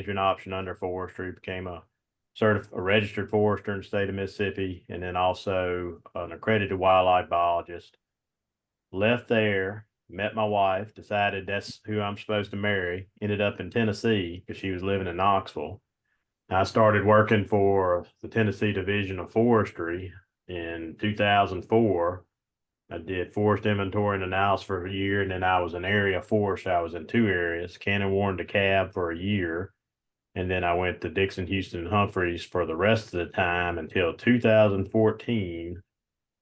management option under forestry, became a registered forester in the state of Mississippi, and then also an accredited wildlife biologist. Left there, met my wife, decided that's who I'm supposed to marry, ended up in Tennessee because she was living in Knoxville. I started working for the Tennessee Division of Forestry in 2004. I did forest inventory and analysis for a year, and then I was an area forester. I was in two areas, Cannon, Warren, DeKalb for a year. And then I went to Dixon, Houston, and Humphreys for the rest of the time until 2014,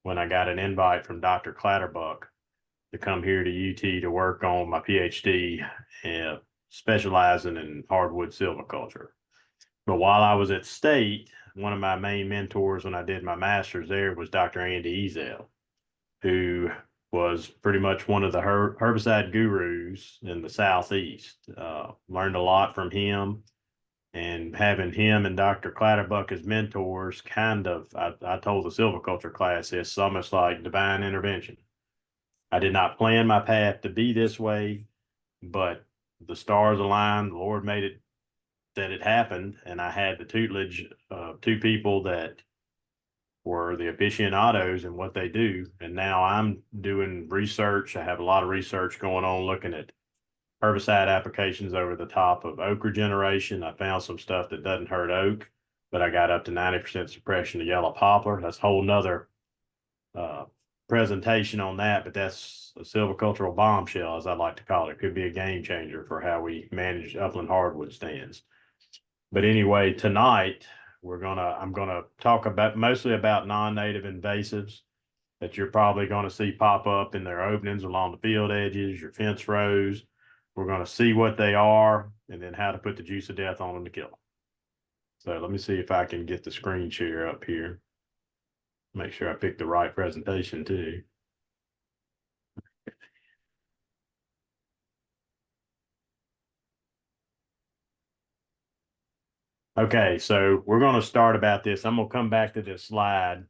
when I got an invite from Dr. Clatterbuck to come here to UT to work on my PhD, specializing in hardwood silviculture. But while I was at State, one of my main mentors when I did my master's there was Dr. Andy Ezel, who was pretty much one of the herbicide gurus in the Southeast. Learned a lot from him, and having him and Dr. Clatterbuck as mentors, I told the silviculture class it's almost like divine intervention. I did not plan my path to be this way, but the stars aligned. The Lord made it that it happened, and I had the tutelage of two people that were the aficionados in what they do. And now I'm doing research. I have a lot of research going on looking at herbicide applications over the top of oak regeneration. I found some stuff that doesn't hurt oak, but I got up to 90% suppression of yellow poplar. That's a whole nother presentation on that, but that's a silvicultural bombshell, as I like to call it. It could be a game changer for how we manage upland hardwood stands. But anyway, tonight I'm gonna talk mostly about non-native invasives that you're probably going to see pop up in their openings along the field edges, your fence rows. We're going to see what they are and then how to put the juice of death on them to kill them. So let me see if I can get the screen share up here. Make sure I pick the right presentation too. Okay, so we're going to start about this. I'm going to come back to this slide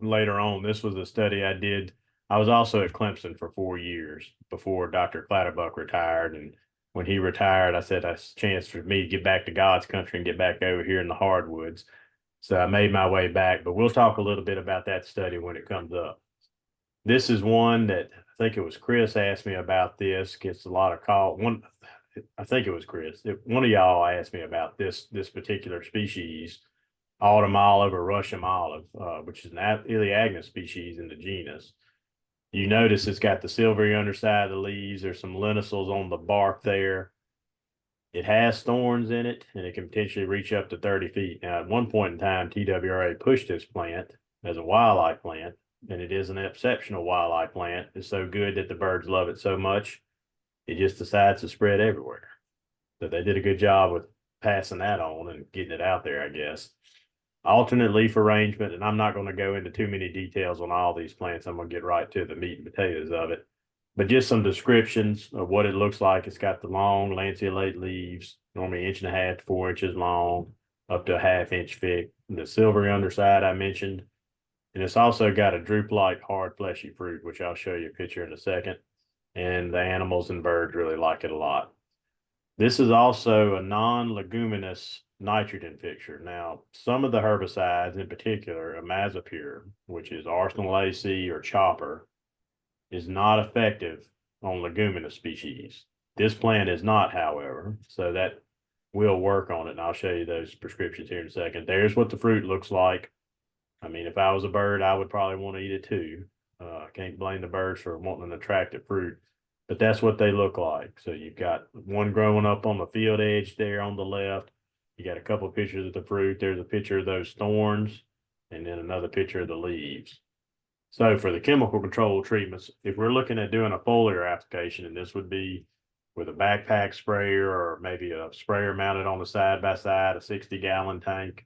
later on. This was a study I did. I was also at Clemson for 4 years before Dr. Clatterbuck retired. And when he retired, I said that's a chance for me to get back to God's country and get back over here in the hardwoods. So I made my way back, but we'll talk a little bit about that study when it comes up. This is one that I think it was Chris asked me about. This gets a lot of call. I think it was Chris. One of y'all asked me about this particular species, autumn olive or Russian olive, which is an Elaeagnus species in the genus. You notice it's got the silvery underside of the leaves. There's some lenticels on the bark there. It has thorns in it, and it can potentially reach up to 30 feet. Now, at one point in time, TWRA pushed this plant as a wildlife plant, and it is an exceptional wildlife plant. It's so good that the birds love it so much, it just decides to spread everywhere. So they did a good job with passing that on and getting it out there, I guess. Alternate leaf arrangement, and I'm not going to go into too many details on all these plants. I'm going to get right to the meat and potatoes of it. But just some descriptions of what it looks like. It's got the long lanceolate leaves, normally 1.5 to 4 inches long, up to a 1/2 inch thick. The silvery underside I mentioned. And it's also got a drupe-like hard fleshy fruit, which I'll show you a picture in a second. And the animals and birds really like it a lot. This is also a non-leguminous nitrogen fixture. Now, some of the herbicides, in particular, imazapyr, which is Arsenal AC or Chopper, is not effective on leguminous species. This plant is not, however, so that will work on it. And I'll show you those prescriptions here in a second. There's what the fruit looks like. I mean, if I was a bird, I would probably want to eat it too. I can't blame the birds for wanting an attractive fruit, but that's what they look like. So you've got one growing up on the field edge there on the left. You got a couple of pictures of the fruit. There's a picture of those thorns, and then another picture of the leaves. So for the chemical control treatments, if we're looking at doing a foliar application, and this would be with a backpack sprayer or maybe a sprayer mounted on the side-by-side, a 60-gallon tank,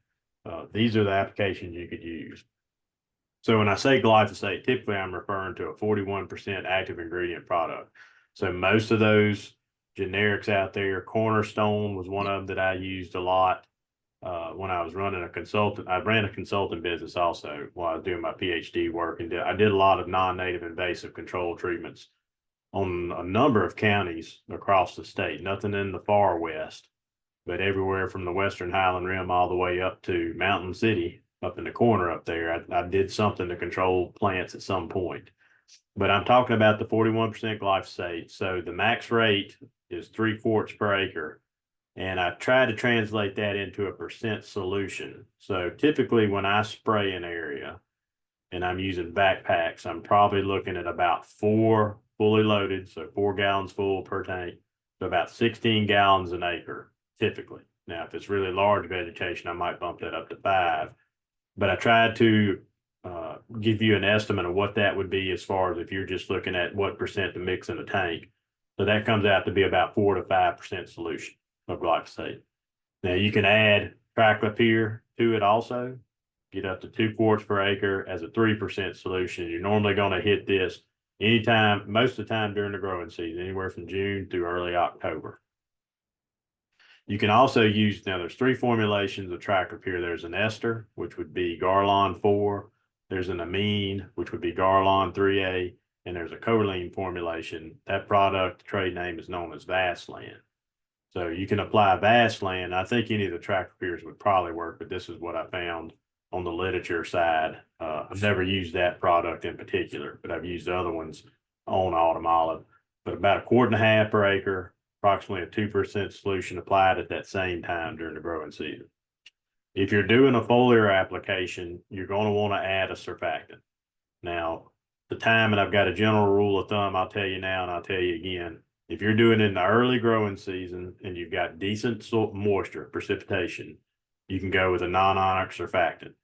these are the applications you could use. So when I say glyphosate, typically I'm referring to a 41% active ingredient product. So most of those generics out there, Cornerstone was one of them that I used a lot when I was running a consultant. I ran a consulting business also while I was doing my PhD work, and I did a lot of non-native invasive control treatments on a number of counties across the state, nothing in the far west. but everywhere from the Western Highland Rim all the way up to Mountain City, up in the corner up there, I did something to control plants at some point. But I'm talking about the 41% glyphosate. So the max rate is 3 quarts per acre. And I tried to translate that into a percent solution. So typically when I spray an area and I'm using backpacks, I'm probably looking at about 4 fully loaded, so 4 gallons full per tank, so about 16 gallons an acre, typically. Now, if it's really large vegetation, I might bump that up to 5. But I tried to give you an estimate of what that would be as far as if you're just looking at what percent to mix in a tank. So that comes out to be about 4 to 5% solution of glyphosate. Now you can add triclopyr to it also, get up to 2 quarts per acre as a 3% solution. You're normally going to hit this anytime, most of the time during the growing season, anywhere from June through early October. You can also use, now there's 3 formulations of triclopyr. There's an ester, which would be Garlon 4. There's an amine, which would be Garlon 3A. And there's a choline formulation. That product, the trade name is known as Vaseline. So you can apply Vaseline. I think any of the triclopyrs would probably work, but this is what I found on the literature side. I've never used that product in particular, but I've used other ones on autumn olive. But about 1.5 quarts per acre, approximately a 2% solution applied at that same time during the growing season. If you're doing a foliar application, you're going to want to add a surfactant. Now, the time, and I've got a general rule of thumb, I'll tell you now and I'll tell you again. If you're doing it in the early growing season and you've got decent moisture, precipitation, you can go with a non-ionic surfactant.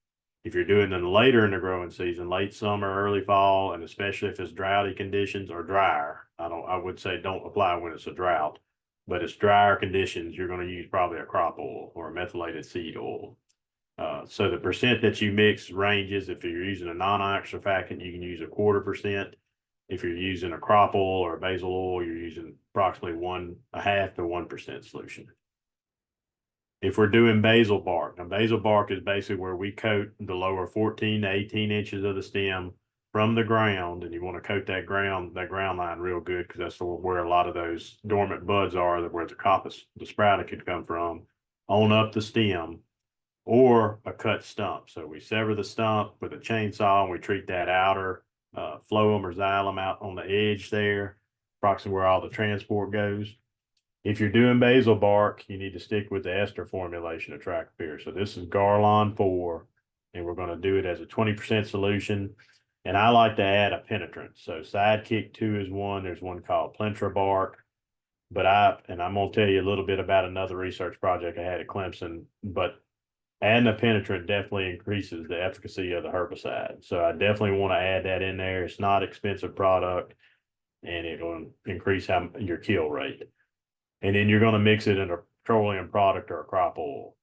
If you're doing it later in the growing season, late summer, early fall, and especially if it's droughty conditions or drier, I would say don't apply when it's a drought, but it's drier conditions, you're going to use probably a crop oil or a methylated seed oil. So the percent that you mix ranges. If you're using a non-ionic surfactant, you can use 1/4%. If you're using a crop oil or a basil oil, you're using approximately 1.5 to 1% solution. If we're doing basil bark, now basil bark is basically where we coat the lower 14 to 18 inches of the stem from the ground, and you want to coat that ground line real good because that's where a lot of those dormant buds are, where the sprouting could come from, on up the stem, or a cut stump. So we sever the stump with a chainsaw and we treat that outer phloem or xylem out on the edge there, approximately where all the transport goes. If you're doing basil bark, you need to stick with the ester formulation of triclopyr. So this is Garlon 4, and we're going to do it as a 20% solution. And I like to add a penetrant. So Sidekick 2 is one. There's one called Fencerow bark. But I'm going to tell you a little bit about another research project I had at Clemson. But adding a penetrant definitely increases the efficacy of the herbicide. So I definitely want to add that in there. It's not an expensive product, and it'll increase your kill rate. And then you're going to mix it in a petroleum product or a crop oil.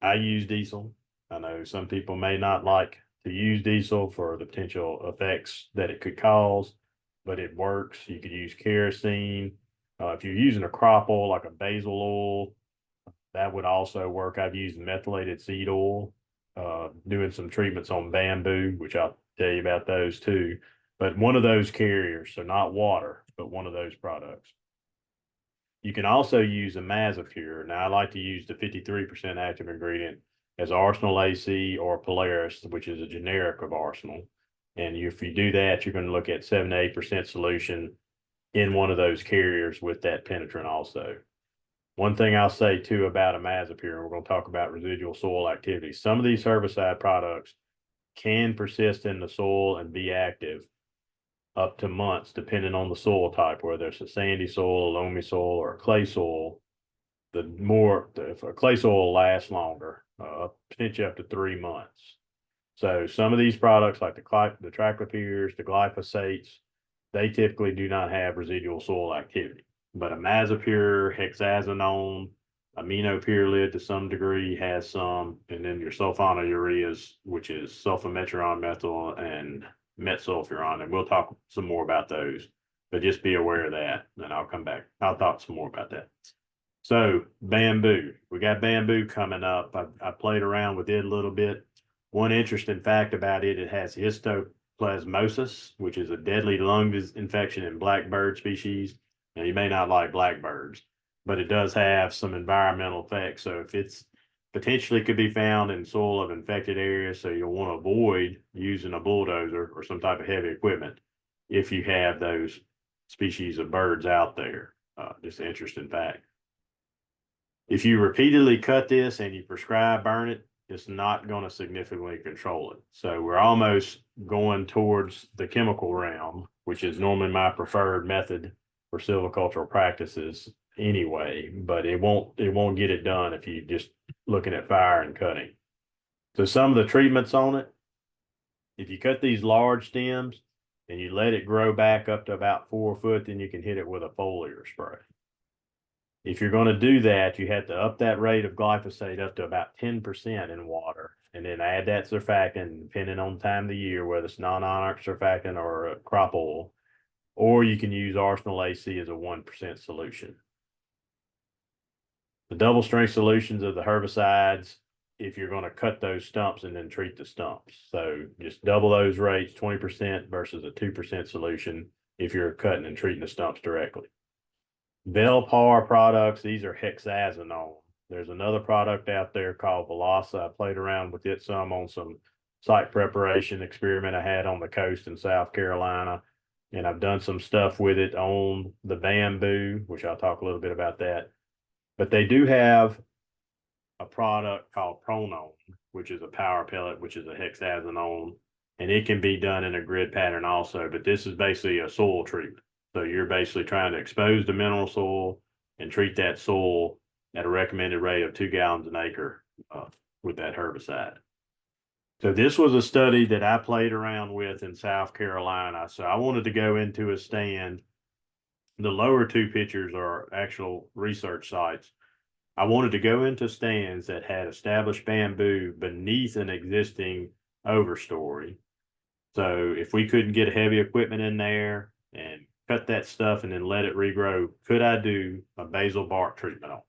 I use diesel. I know some people may not like to use diesel for the potential effects that it could cause, but it works. You could use kerosene. If you're using a crop oil like a basil oil, that would also work. I've used methylated seed oil, doing some treatments on bamboo, which I'll tell you about those too. But one of those carriers, so not water, but one of those products. You can also use a Mazapure. Now, I like to use the 53% active ingredient as Arsenal AC or Polaris, which is a generic of Arsenal. And if you do that, you're going to look at 7 to 8% solution in one of those carriers with that penetrant also. One thing I'll say too about a Mazapure, and we're going to talk about residual soil activity. Some of these herbicide products can persist in the soil and be active up to months, depending on the soil type, whether it's a sandy soil, a loamy soil, or a clay soil. If a clay soil lasts longer, potentially up to 3 months. So some of these products, like the triclopyrs, the glyphosates, they typically do not have residual soil activity. But a Mazapure, hexazinone, aminopyrrolid to some degree has some, and then your sulfonylureas, which is sulfametron methyl and metsulfuron, and we'll talk some more about those. But just be aware of that, and I'll come back. I'll talk some more about that. So bamboo, we got bamboo coming up. I played around with it a little bit. One interesting fact about it, it has histoplasmosis, which is a deadly lung infection in blackbird species. Now, you may not like blackbirds, but it does have some environmental effects. So if it's potentially could be found in soil of infected areas, so you'll want to avoid using a bulldozer or some type of heavy equipment if you have those species of birds out there. Just an interesting fact. If you repeatedly cut this and you prescribe burn it, it's not going to significantly control it. So we're almost going towards the chemical realm, which is normally my preferred method for silvicultural practices anyway, but it won't get it done if you just looking at fire and cutting. So some of the treatments on it, if you cut these large stems and you let it grow back up to about 4 foot, then you can hit it with a foliar spray. If you're going to do that, you have to up that rate of glyphosate up to about 10% in water, and then add that surfactant, depending on the time of the year, whether it's non-ionic surfactant or crop oil, or you can use Arsenal AC as a 1% solution. The double strength solutions of the herbicides, if you're going to cut those stumps and then treat the stumps. So just double those rates, 20% versus a 2% solution if you're cutting and treating the stumps directly. Velpar products, these are hexazinone. There's another product out there called Velasa. I played around with it some on some site preparation experiment I had on the coast in South Carolina. And I've done some stuff with it on the bamboo, which I'll talk a little bit about that. But they do have a product called Pronon, which is a power pellet, which is a hexazinone, and it can be done in a grid pattern also. But this is basically a soil treatment. So you're basically trying to expose the mineral soil and treat that soil at a recommended rate of 2 gallons an acre with that herbicide. So this was a study that I played around with in South Carolina. So I wanted to go into a stand. The lower two pictures are actual research sites. I wanted to go into stands that had established bamboo beneath an existing overstory. So if we couldn't get heavy equipment in there and cut that stuff and then let it regrow, could I do a basal bark treatment on it?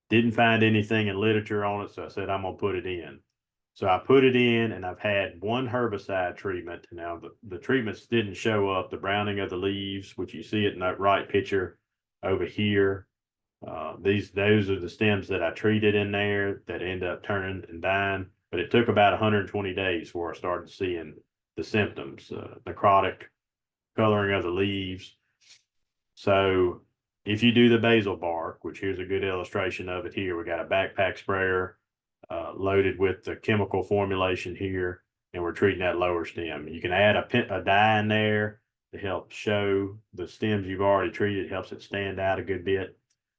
Didn't find anything in literature on it, so I said I'm gonna put it in. So I put it in, and I've had one herbicide treatment. Now the treatments didn't show up. The browning of the leaves, which you see it in that right picture over here. Those are the stems that I treated in there that end up turning and dying. But it took about 120 days before I started seeing the symptoms, necrotic coloring of the leaves. So if you do the basal bark, which here's a good illustration of it here, we got a backpack sprayer loaded with the chemical formulation here, and we're treating that lower stem. You can add a dye in there to help show the stems you've already treated. It helps it stand out a good bit.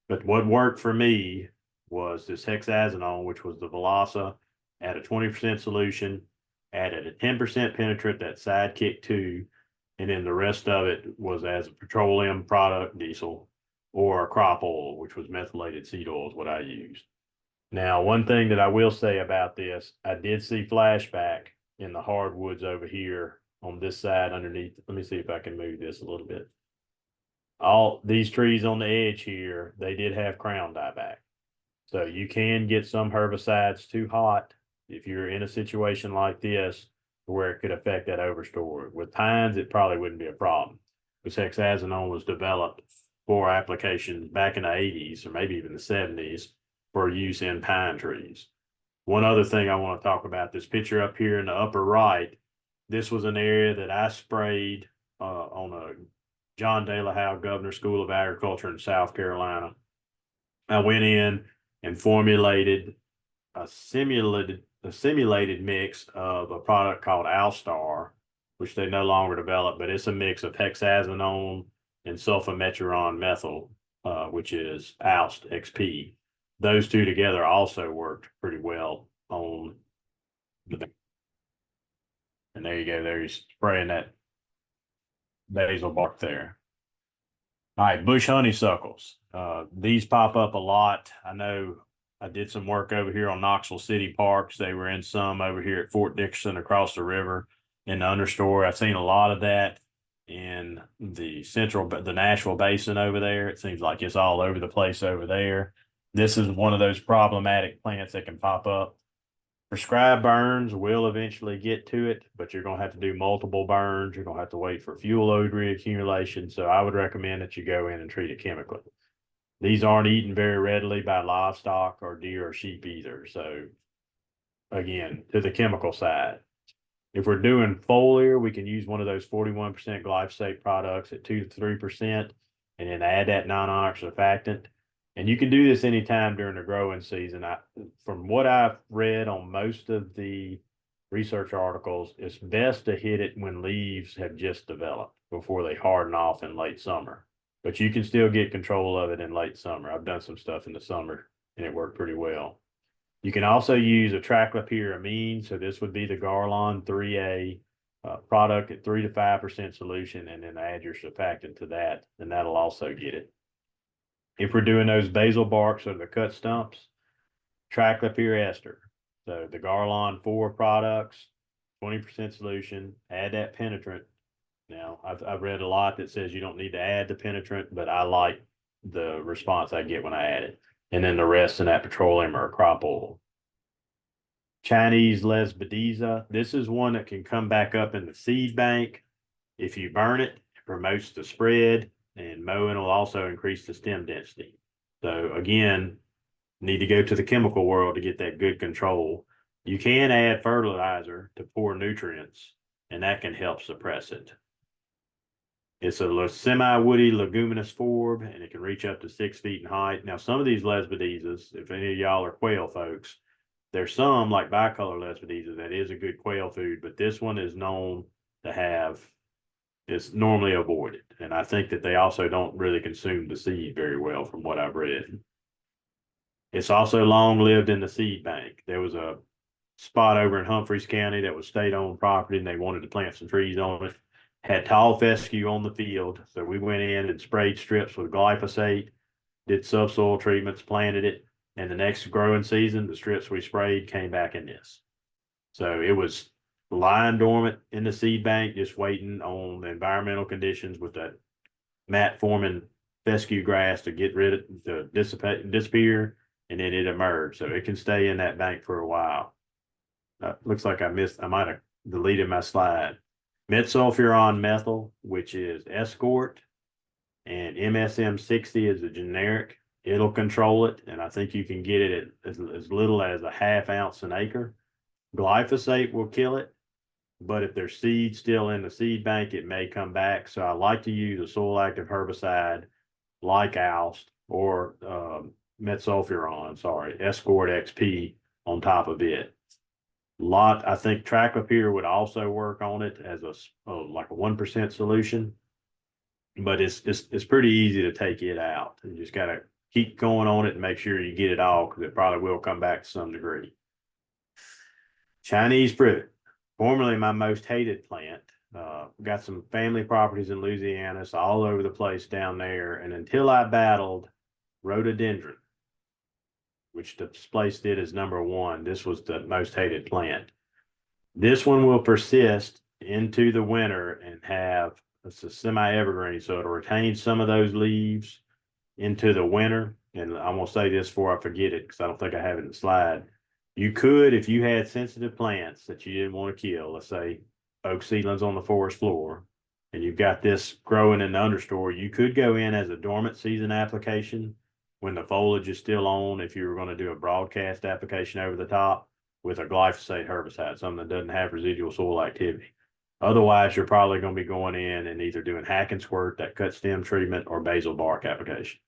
But what worked for me was this hexazinone, which was the Velasa, at a 20% solution, added a 10% penetrant, that Sidekick 2, and then the rest of it was as a petroleum product, diesel, or a crop oil, which was methylated seed oil is what I used. Now, one thing that I will say about this, I did see flashback in the hardwoods over here on this side underneath. Let me see if I can move this a little bit. All these trees on the edge here, they did have crown dieback. So you can get some herbicides too hot if you're in a situation like this where it could affect that overstory. With pines, it probably wouldn't be a problem because hexazinone was developed for applications back in the 80s or maybe even the 70s for use in pine trees. One other thing I want to talk about, this picture up here in the upper right, this was an area that I sprayed on a John De La Howe Governor School of Agriculture in South Carolina. I went in and formulated a simulated mix of a product called Alstar, which they no longer develop, but it's a mix of hexazinone and sulfametron methyl, which is Alst XP. Those two together also worked pretty well on the, and there you go, there's spraying that basal bark there. All right, bush honeysuckles. These pop up a lot. I know I did some work over here on Knoxville City Parks. They were in some over here at Fort Dixon across the river in the understory. I've seen a lot of that in the Nashville Basin over there. It seems like it's all over the place over there. This is one of those problematic plants that can pop up. Prescribed burns will eventually get to it, but you're going to have to do multiple burns. You're going to have to wait for fuel load reaccumulation. So I would recommend that you go in and treat it chemically. These aren't eaten very readily by livestock or deer or sheep either. So again, to the chemical side. If we're doing foliar, we can use one of those 41% glyphosate products at 2 to 3% and then add that non-onyx surfactant. And you can do this anytime during the growing season. From what I've read on most of the research articles, it's best to hit it when leaves have just developed before they harden off in late summer. But you can still get control of it in late summer. I've done some stuff in the summer and it worked pretty well. You can also use a traclopyramine. So this would be the Garlon 3A product at 3 to 5% solution, and then add your surfactant to that, and that'll also get it. If we're doing those basal barks or the cut stumps, traclopyr So the Garlon 4 products, 20% solution, add that penetrant. Now, I've read a lot that says you don't need to add the penetrant, but I like the response I get when I add it. And then the rest in that petroleum or crop oil. Chinese Lesbedeza. This is one that can come back up in the seed bank. If you burn it, it promotes the spread, and mowing will also increase the stem density. So again, need to go to the chemical world to get that good control. You can add fertilizer to pour nutrients, and that can help suppress it. It's a semi-woody leguminous forb, and it can reach up to 6 feet in height. Now, some of these Lesbedezas, if any of y'all are quail folks, there's some like bicolor Lesbedeza that is a good quail food, but this one is known to have, it's normally avoided. And I think that they also don't really consume the seed very well from what I've read. It's also long lived in the seed bank. There was a spot over in Humphreys County that was state-owned property, and they wanted to plant some trees on it. Had tall fescue on the field, so we went in and sprayed strips with glyphosate, did subsoil treatments, planted it, and the next growing season, the strips we sprayed came back in this. So it was lying dormant in the seed bank, just waiting on the environmental conditions with that mat forming fescue grass to get rid of, to disappear, and then it emerged. So it can stay in that bank for a while. Looks like I might have deleted my slide. Metsulfuron methyl, which is Escort, and MSM 60 is a generic. It'll control it, and I think you can get it at as little as a ½ ounce an acre. Glyphosate will kill it, but if there's seed still in the seed bank, it may come back. So I like to use a soil active herbicide like Oust or Metsulfuron, Escort XP on top of it. I think Traclopyr would also work on it as like a 1% solution, but it's pretty easy to take it out. You just got to keep going on it and make sure you get it all, because it probably will come back to some degree. Chinese privet, formerly my most hated plant. Got some family properties in Louisiana, so all over the place down there. And until I battled rhododendron, which displaced it as #1, this was the most hated plant. This one will persist into the winter and it's a semi-evergreen, so it'll retain some of those leaves into the winter. And I'm going to say this before I forget it, because I don't think I have it in the slide. You could, if you had sensitive plants that you didn't want to kill, let's say oak seedlings on the forest floor, and you've got this growing in the understory, you could go in as a dormant season application when the foliage is still on, if you were going to do a broadcast application over the top with a glyphosate herbicide, something that doesn't have residual soil activity. Otherwise, you're probably going to be going in and either doing hack and squirt, that cut stem treatment, or basal bark application.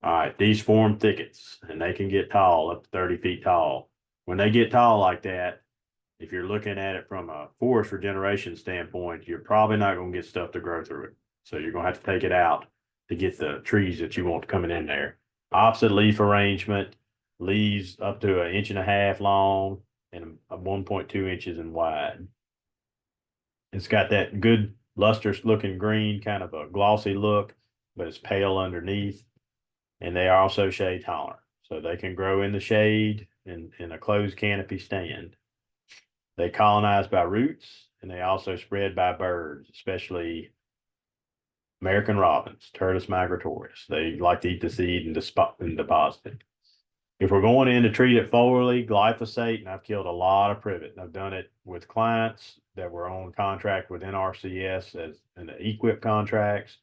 All right, these form thickets, and they can get tall, up to 30 feet tall. When they get tall like that, if you're looking at it from a forest regeneration standpoint, you're probably not going to get stuff to grow through it. So you're going to have to take it out to get the trees that you want coming in there. Opposite leaf arrangement, leaves up to 1.5 inches long and 1.2 inches in wide. It's got that good lustrous looking green, kind of a glossy look, but it's pale underneath. And they are also shade tolerant. So they can grow in the shade in a closed canopy stand. They colonize by roots, and they also spread by birds, especially American robins, Turdus migratorius. They like to eat the seed and deposit it. If we're going in to treat it foliarly, glyphosate, and I've killed a lot of privet. I've done it with clients that were on contract with NRCS in the EQIP contracts.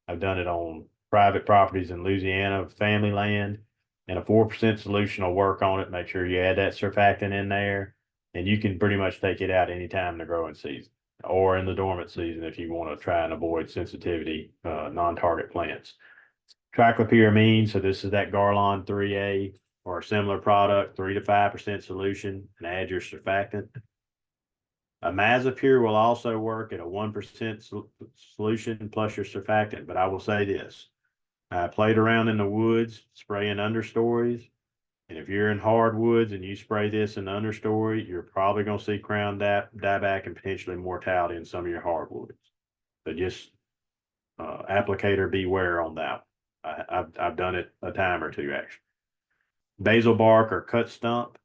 I've done it on private properties in Louisiana, family land, and a 4% solution will work on it. Make sure you add that surfactant in there, and you can pretty much take it out anytime in the growing season or in the dormant season if you want to try and avoid sensitivity, non-target plants. Triclopyramine, so this is that Garlon 3A or a similar product, 3 to 5% solution, and add your surfactant. Imazapure will also work at a 1% solution plus your surfactant, but I will say this. I played around in the woods spraying understories, and if you're in hardwoods and you spray this in the understory, you're probably going to see crown dieback and potentially mortality in some of your hardwoods. So just applicator beware on that. I've done it a time or two actually. Basil bark or cut stump.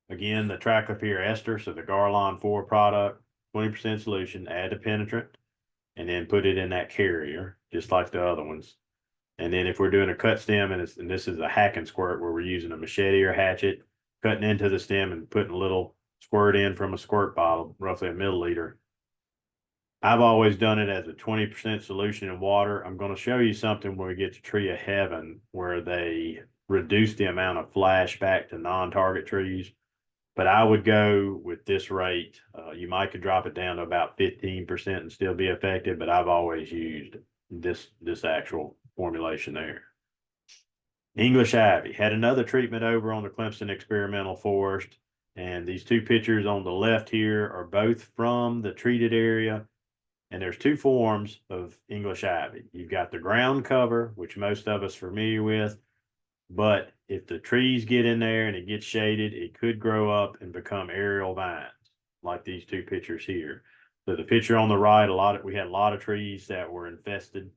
Again, the triclopyr ester, so the Garlon 4 product, 20% solution, add the penetrant, and then put it in that carrier, just like the other ones. And then if we're doing a cut stem, and this is a hack and squirt where we're using a machete or hatchet, cutting into the stem and putting a little squirt in from a squirt bottle, roughly a milliliter. I've always done it as a 20% solution in water. I'm going to show you something when we get to Tree of Heaven where they reduce the amount of flash back to non-target trees. But I would go with this rate. You might could drop it down to about 15% and still be effective, but I've always used this actual formulation there. English ivy had another treatment over on the Clemson Experimental Forest, and these two pictures on the left here are both from the treated area. And there's two forms of English ivy. You've got the ground cover, which most of us are familiar with, but if the trees get in there and it gets shaded, it could grow up and become aerial vines, like these two pictures here. So the picture on the right, we had a lot of trees that were infested,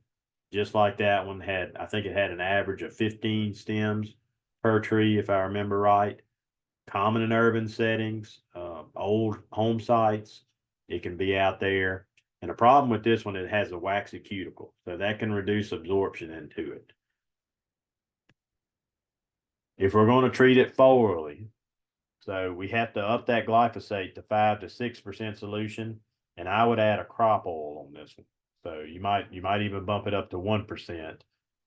just like that one had. I think it had an average of 15 stems per tree, if I remember right. Common in urban settings, old home sites. It can be out there. And the problem with this one, it has a waxy cuticle, so that can reduce absorption into it. If we're going to treat it foliarly, so we have to up that glyphosate to 5 to 6% solution, and I would add a crop oil on this one. So you might even bump it up to 1%,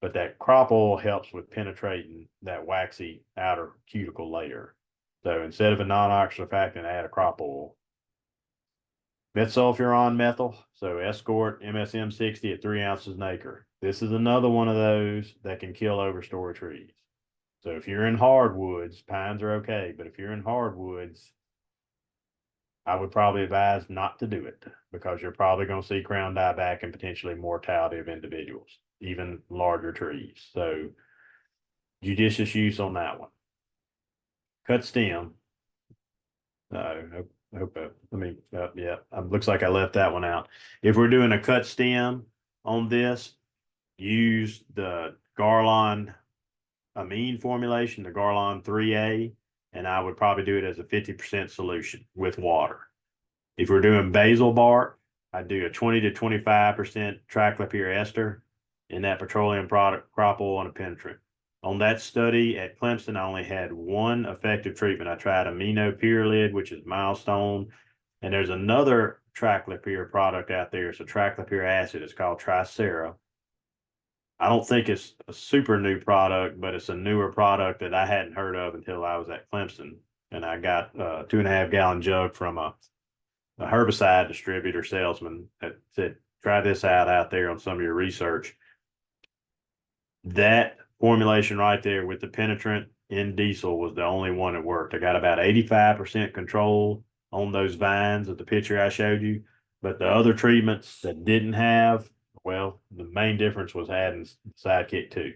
but that crop oil helps with penetrating that waxy outer cuticle layer. So instead of a non-oxidant surfactant, add a crop oil. Metsulfuron methyl, so Escort MSM 60 at 3 ounces an acre. This is another one of those that can kill overstory trees. So if you're in hardwoods, pines are okay, but if you're in hardwoods, I would probably advise not to do it because you're probably going to see crown dieback and potentially mortality of individuals, even larger trees. So judicious use on that one. Cut stem. Looks like I left that one out. If we're doing a cut stem on this, use the Garlon amine formulation, the Garlon 3A, and I would probably do it as a 50% solution with water. If we're doing basil bark, I'd do a 20 to 25% triclopyr ester in that petroleum product, crop oil, and a penetrant. On that study at Clemson, I only had one effective treatment. I tried aminopyrrolid, which is Milestone, and there's another triclopyr product out there. It's a triclopyr acid. It's called Fencerow. I don't think it's a super new product, but it's a newer product that I hadn't heard of until I was at Clemson. And I got a 2.5 gallon jug from a herbicide distributor salesman that said, try this out there on some of your research. That formulation right there with the penetrant in diesel was the only one that worked. I got about 85% control on those vines of the picture I showed you, but the other treatments that didn't have, well, the main difference was adding Sidekick 2.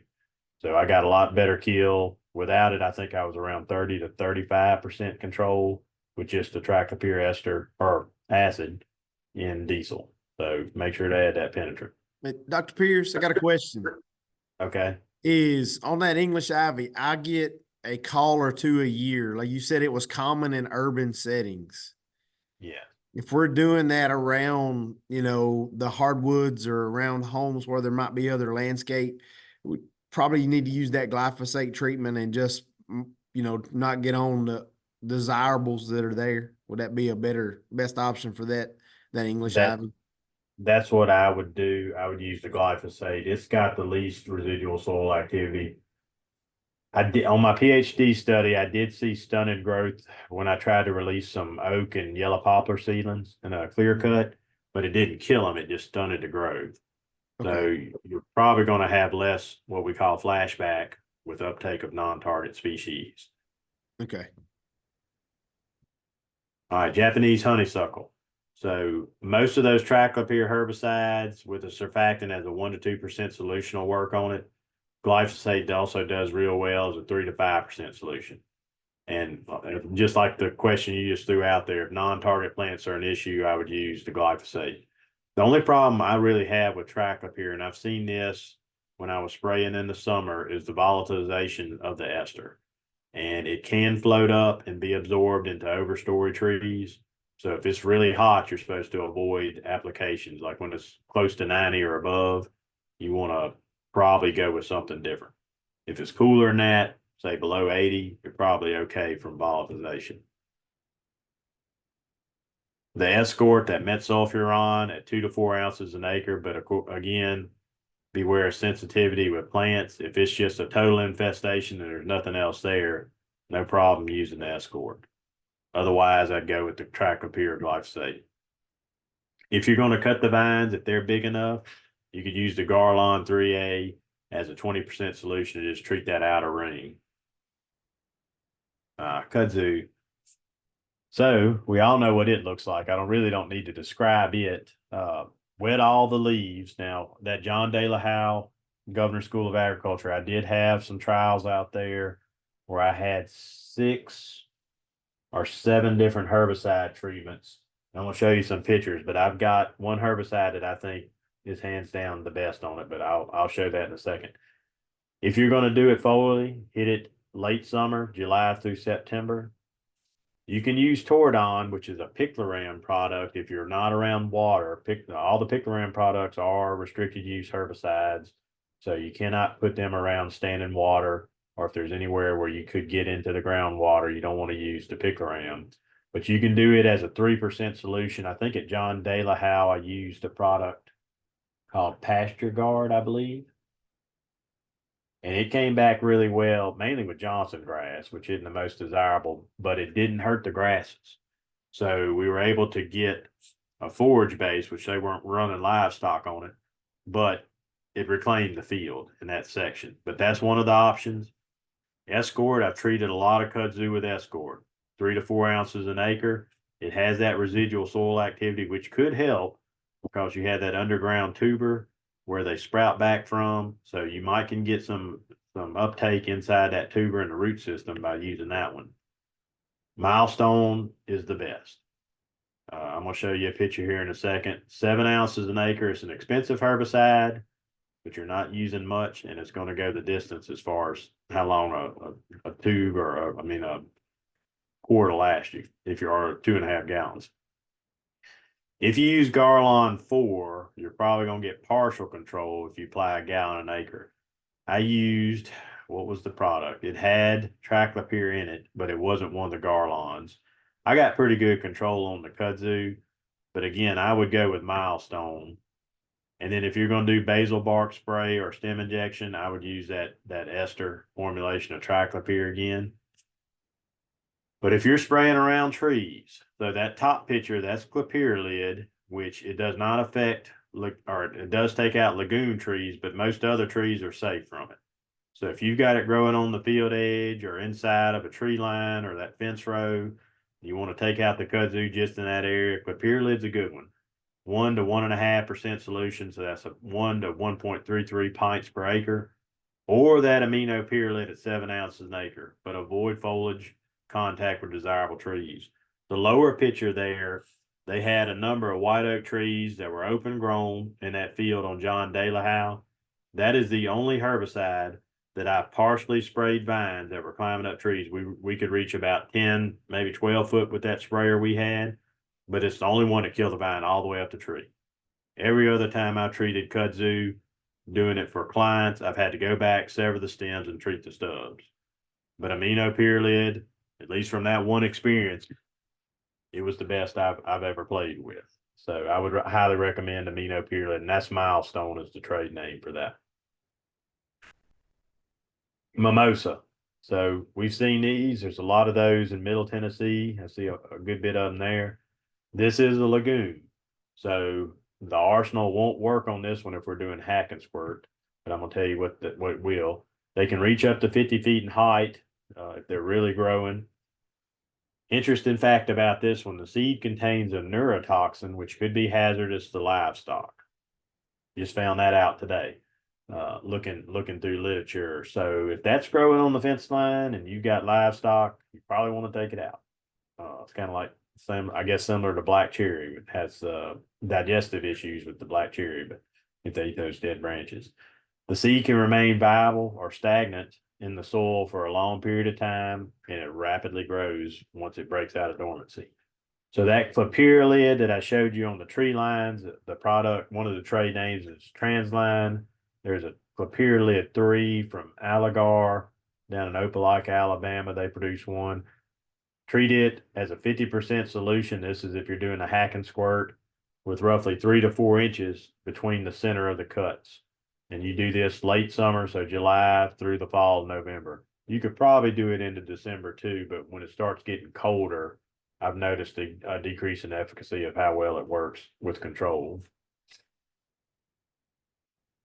So I got a lot better kill. Without it, I think I was around 30 to 35% control with just the triclopyr ester or acid in diesel. So make sure to add that penetrant. Dr. Pierce, I got a question. Okay. Is on that English ivy, I get a call or two a year. Like you said, it was common in urban settings. Yeah. If we're doing that around, the hardwoods or around homes where there might be other landscape, we probably need to use that glyphosate treatment and just, not get on the desirables that are there. Would that be a best option for that English ivy? that's what I would do. I would use the glyphosate. It's got the least residual soil activity. I did on my PhD study, I did see stunted growth when I tried to release some oak and yellow poplar seedlings in a clear cut, but it didn't kill them. It just stunted the growth. So Okay. you're probably going to have less what we call flashback with uptake of non-target species. Okay. All right, Japanese honeysuckle. So most of those triclopyr herbicides with a surfactant as a 1 to 2% solution will work on it. Glyphosate also does real well as a 3 to 5% solution. And just like the question you just threw out there, if non-target plants are an issue, I would use the glyphosate. The only problem I really have with triclopyr, and I've seen this when I was spraying in the summer, is the volatilization of the ester. And it can float up and be absorbed into overstory trees. So if it's really hot, you're supposed to avoid applications. Like when it's close to 90 or above, you want to probably go with something different. If it's cooler than that, say below 80, you're probably okay from volatilization. The escort, that metsulfuron at 2 to 4 ounces an acre, but again, beware of sensitivity with plants. If it's just a total infestation and there's nothing else there, no problem using the escort. Otherwise, I'd go with the triclopyr glyphosate. If you're going to cut the vines, if they're big enough, you could use the Garlon 3A as a 20% solution to just treat that outer ring. Kudzu. So we all know what it looks like. I don't need to describe it. Wet all the leaves. Now that John De La Howe Governor School of Agriculture, I did have some trials out there where I had 6 or 7 different herbicide treatments. I'm going to show you some pictures, but I've got one herbicide that I think is hands down the best on it, but I'll show that in a second. If you're going to do it foliarly, hit it late summer, July through September. You can use Toradon, which is a picloram product. If you're not around water, all the picloram products are restricted use herbicides. So you cannot put them around standing water, or if there's anywhere where you could get into the groundwater, you don't want to use the picloram. But you can do it as a 3% solution. I think at John De La Howe, I used a product called Pasture Guard, I believe. And it came back really well, mainly with Johnson grass, which isn't the most desirable, but it didn't hurt the grasses. So we were able to get a forage base, which they weren't running livestock on it, but it reclaimed the field in that section. But that's one of the options. Escort, I've treated a lot of kudzu with Escort, 3 to 4 ounces an acre. It has that residual soil activity, which could help because you have that underground tuber where they sprout back from. So you might can get some uptake inside that tuber in the root system by using that one. Milestone is the best. I'm going to show you a picture here in a second. 7 ounces an acre. It's an expensive herbicide, but you're not using much, and it's going to go the distance as far as how long a tube or a quart will last you if you're 2.5 gallons. If you use Garlon 4, you're probably going to get partial control if you apply a gallon an acre. I used, what was the product? It had triclopyr in it, but it wasn't one of the Garlons. I got pretty good control on the kudzu, but again, I would go with Milestone. And then if you're going to do basil bark spray or stem injection, I would use that ester formulation of triclopyr again. But if you're spraying around trees, so that top picture, that's clopyralid, which it does not affect, or it does take out lagoon trees, but most other trees are safe from it. So if you've got it growing on the field edge or inside of a tree line or that fence row, you want to take out the kudzu just in that area, clopyralid's a good one. 1 to 1.5% solution, so that's a 1 to 1.33 pints per acre, or that aminopyralid at 7 ounces an acre, but avoid foliage contact with desirable trees. The lower picture there, they had a number of white oak trees that were open grown in that field on John De La Howe. That is the only herbicide that I partially sprayed vines that were climbing up trees. We could reach about 10, maybe 12 foot with that sprayer we had, but it's the only one that killed the vine all the way up the tree. Every other time I've treated kudzu, doing it for clients, I've had to go back, sever the stems, and treat the stubs. But aminopyralid, at least from that one experience, it was the best I've ever played with. So I would highly recommend Amino Purulid, and that's Milestone is the trade name for that. Mimosa. So we've seen these. There's a lot of those in Middle Tennessee. I see a good bit of them there. This is a legume. So the arsenal won't work on this one if we're doing hack and squirt, but I'm gonna tell you what will. They can reach up to 50 feet in height if they're really growing. Interesting fact about this one, the seed contains a neurotoxin, which could be hazardous to livestock. Just found that out today, looking through literature. So if that's growing on the fence line and you've got livestock, you probably want to take it out. It's kind of like I guess similar to black cherry. It has digestive issues with the black cherry, but if they eat those dead branches, the seed can remain viable or stagnant in the soil for a long period of time, and it rapidly grows once it breaks out of dormancy. So that Clipchamp that I showed you on the tree lines, the product, one of the trade names is Transline. There's a Clipchamp 3 from Aligar down in Opelika, Alabama. They produce one. Treat it as a 50% solution. This is if you're doing a hack and squirt with roughly 3 to 4 inches between the center of the cuts. And you do this late summer, so July through the fall of November. You could probably do it into December too, but when it starts getting colder, I've noticed a decrease in efficacy of how well it works with control.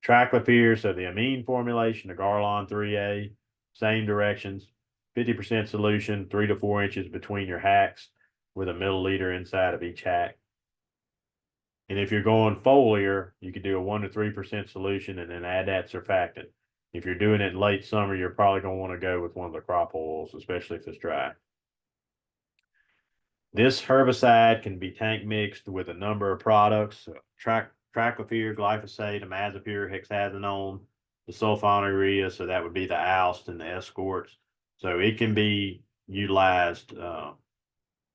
Traclopyr, so the amine formulation, the Garlon 3A, same directions, 50% solution, 3 to 4 inches between your hacks with a milliliter inside of each hack. And if you're going foliar, you could do a 1 to 3% solution and then add that surfactant. If you're doing it in late summer, you're probably going to want to go with one of the crop oils, especially if it's dry. This herbicide can be tank mixed with a number of products, traclopyr, glyphosate, imazapyr, hexazinone, the sulfonylurea, so that would be the oust and the escorts. So it can be utilized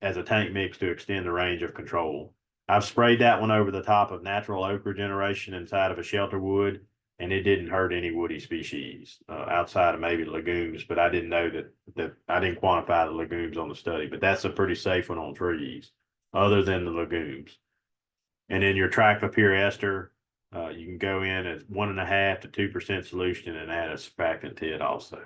as a tank mix to extend the range of control. I've sprayed that one over the top of natural oak regeneration inside of a shelter wood, and it didn't hurt any woody species outside of maybe legumes, but I didn't know that I didn't quantify the legumes on the study, but that's a pretty safe one on trees other than the legumes. And then your traclopyr ester, you can go in at 1.5 to 2% solution and add a surfactant to it also.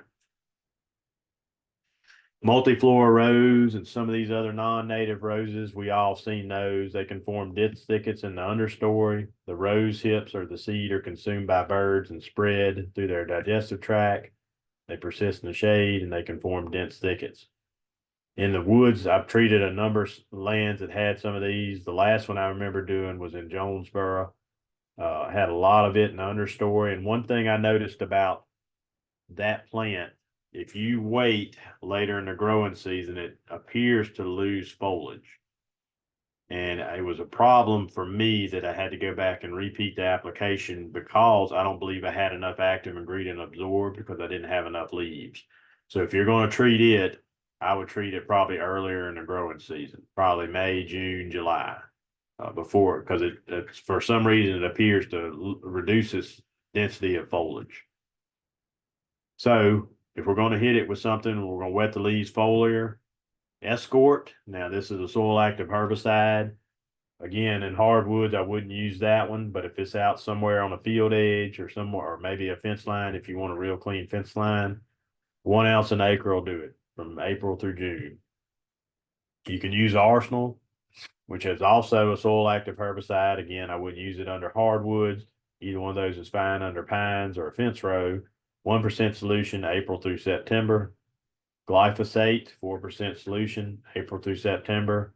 Multiflora rose and some of these other non-native roses, we all seen those. They can form dense thickets in the understory. The rose hips or the seed are consumed by birds and spread through their digestive tract. They persist in the shade and they can form dense thickets. In the woods, I've treated a number of lands that had some of these. The last one I remember doing was in Jonesboro. Had a lot of it in the understory. And one thing I noticed about that plant, if you wait later in the growing season, it appears to lose foliage. And it was a problem for me that I had to go back and repeat the application because I don't believe I had enough active ingredient absorbed because I didn't have enough leaves. So if you're going to treat it, I would treat it probably earlier in the growing season, probably May, June, July, before, because it's for some reason it appears to reduce its density of foliage. So if we're going to hit it with something, we're going to wet the leaves foliar. Escort, now this is a soil active herbicide. Again, in hardwoods, I wouldn't use that one, but if it's out somewhere on a field edge or somewhere, or maybe a fence line, if you want a real clean fence line, 1 ounce an acre will do it from April through June. You can use Arsenal, which is also a soil active herbicide. Again, I wouldn't use it under hardwoods. Either one of those is fine under pines or a Fencerow. 1% solution, April through September. Glyphosate, 4% solution, April through September.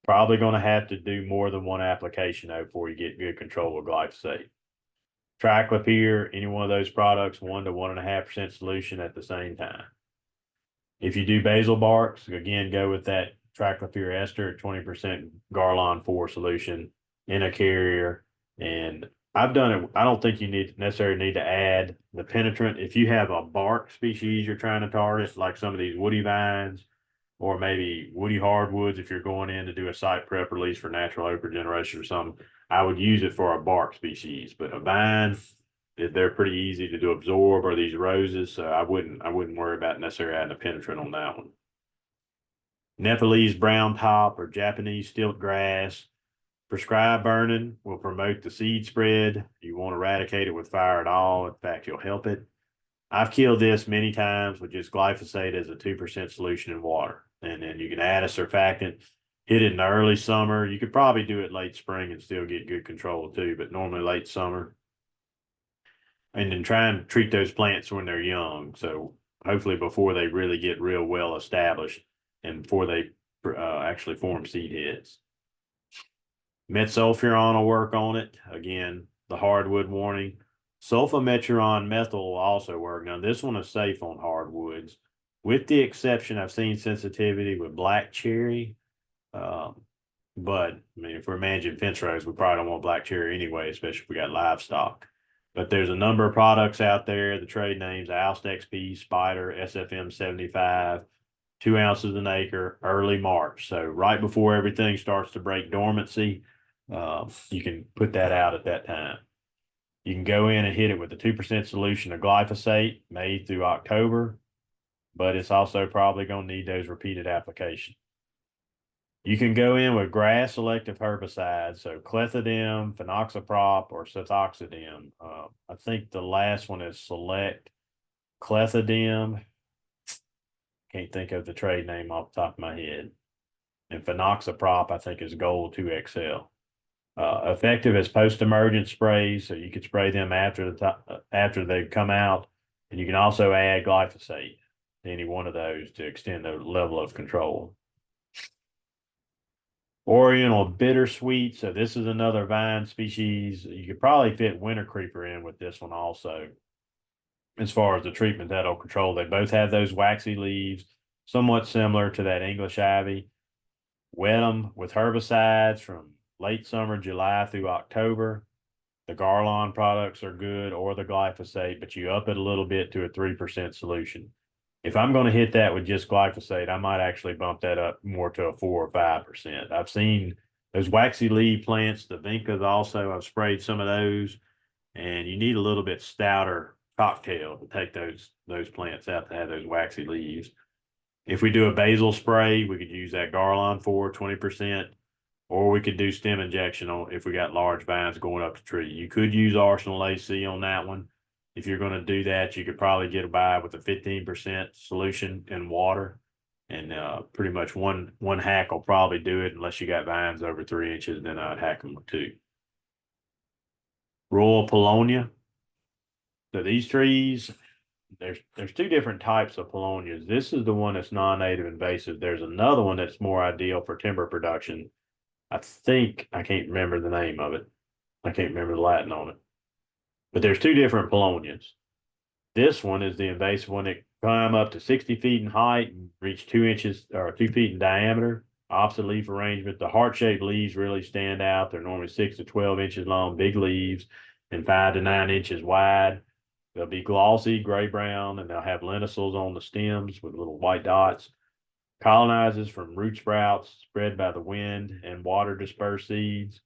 Probably going to have to do more than one application though before you get good control of glyphosate. Traclopyr, any one of those products, 1 to 1.5% solution at the same time. If you do basil barks, again, go with that traclopyr ester at 20% Garlon 4 solution in a carrier. And I've done it. I don't think you necessarily need to add the penetrant. If you have a bark species you're trying to target, like some of these woody vines, or maybe woody hardwoods, if you're going in to do a site prep release for natural oak regeneration or something, I would use it for a bark species. But a vine, they're pretty easy to absorb, or these roses, so I wouldn't worry about necessarily adding a penetrant on that one. Nepalese brown top or Japanese stilt grass. Prescribed burning will promote the seed spread. You won't eradicate it with fire at all. In fact, you'll help it. I've killed this many times with just glyphosate as a 2% solution in water. And then you can add a surfactant, hit it in the early summer. You could probably do it late spring and still get good control too, but normally late summer. And then try and treat those plants when they're young. So hopefully before they really get real well established and before they actually form seed heads. Metsulfuron will work on it. Again, the hardwood warning. Sulfametron methyl will also work. Now, this one is safe on hardwoods, with the exception I've seen sensitivity with black cherry. But I mean, if we're managing fence rows, we probably don't want black cherry anyway, especially if we got livestock. But there's a number of products out there. The trade names: Alst XP, Spider, SFM 75, 2 ounces an acre, early March. So right before everything starts to break dormancy, you can put that out at that time. You can go in and hit it with a 2% solution of glyphosate May through October, but it's also probably going to need those repeated applications. You can go in with grass selective herbicides, so clethodim, phenoxyprop, or cetoxidin. I think the last one is select clethodim. Can't think of the trade name off the top of my head. And phenoxyprop, I think, is Gold 2XL. Effective as post-emergent sprays, so you could spray them after they come out, and you can also add glyphosate to any one of those to extend the level of control. Oriental bittersweet, so this is another vine species. You could probably fit winter creeper in with this one also. As far as the treatment that'll control, they both have those waxy leaves, somewhat similar to that English ivy. Wet them with herbicides from late summer, July through October. The Garlon products are good, or the glyphosate, but you up it a little bit to a 3% solution. If I'm going to hit that with just glyphosate, I might actually bump that up more to a 4 or 5%. I've seen those waxy leaf plants, the vincas also, I've sprayed some of those, and you need a little bit stouter cocktail to take those plants out to have those waxy leaves. If we do a basil spray, we could use that Garlon 20%, or we could do stem injection on if we got large vines going up the tree. You could use Arsenal AC on that one. If you're going to do that, you could probably get by with a 15% solution in water, and pretty much one hack will probably do it unless you got vines over 3 inches. Then I'd hack them with 2. Royal Paulownia. So these trees, there's 2 different types of Paulownias. This is the one that's non-native invasive. There's another one that's more ideal for timber production. I can't remember the name of it. I can't remember the Latin on it. But there's 2 different Paulownias. This one is the invasive one that climb up to 60 feet in height and reach 2 inches or 2 feet in diameter. Opposite leaf arrangement. The heart-shaped leaves really stand out. They're normally 6 to 12 inches long, big leaves, and 5 to 9 inches wide. They'll be glossy, gray-brown, and they'll have lenticels on the stems with little white dots. Colonizes from root sprouts spread by the wind and water dispersed seeds,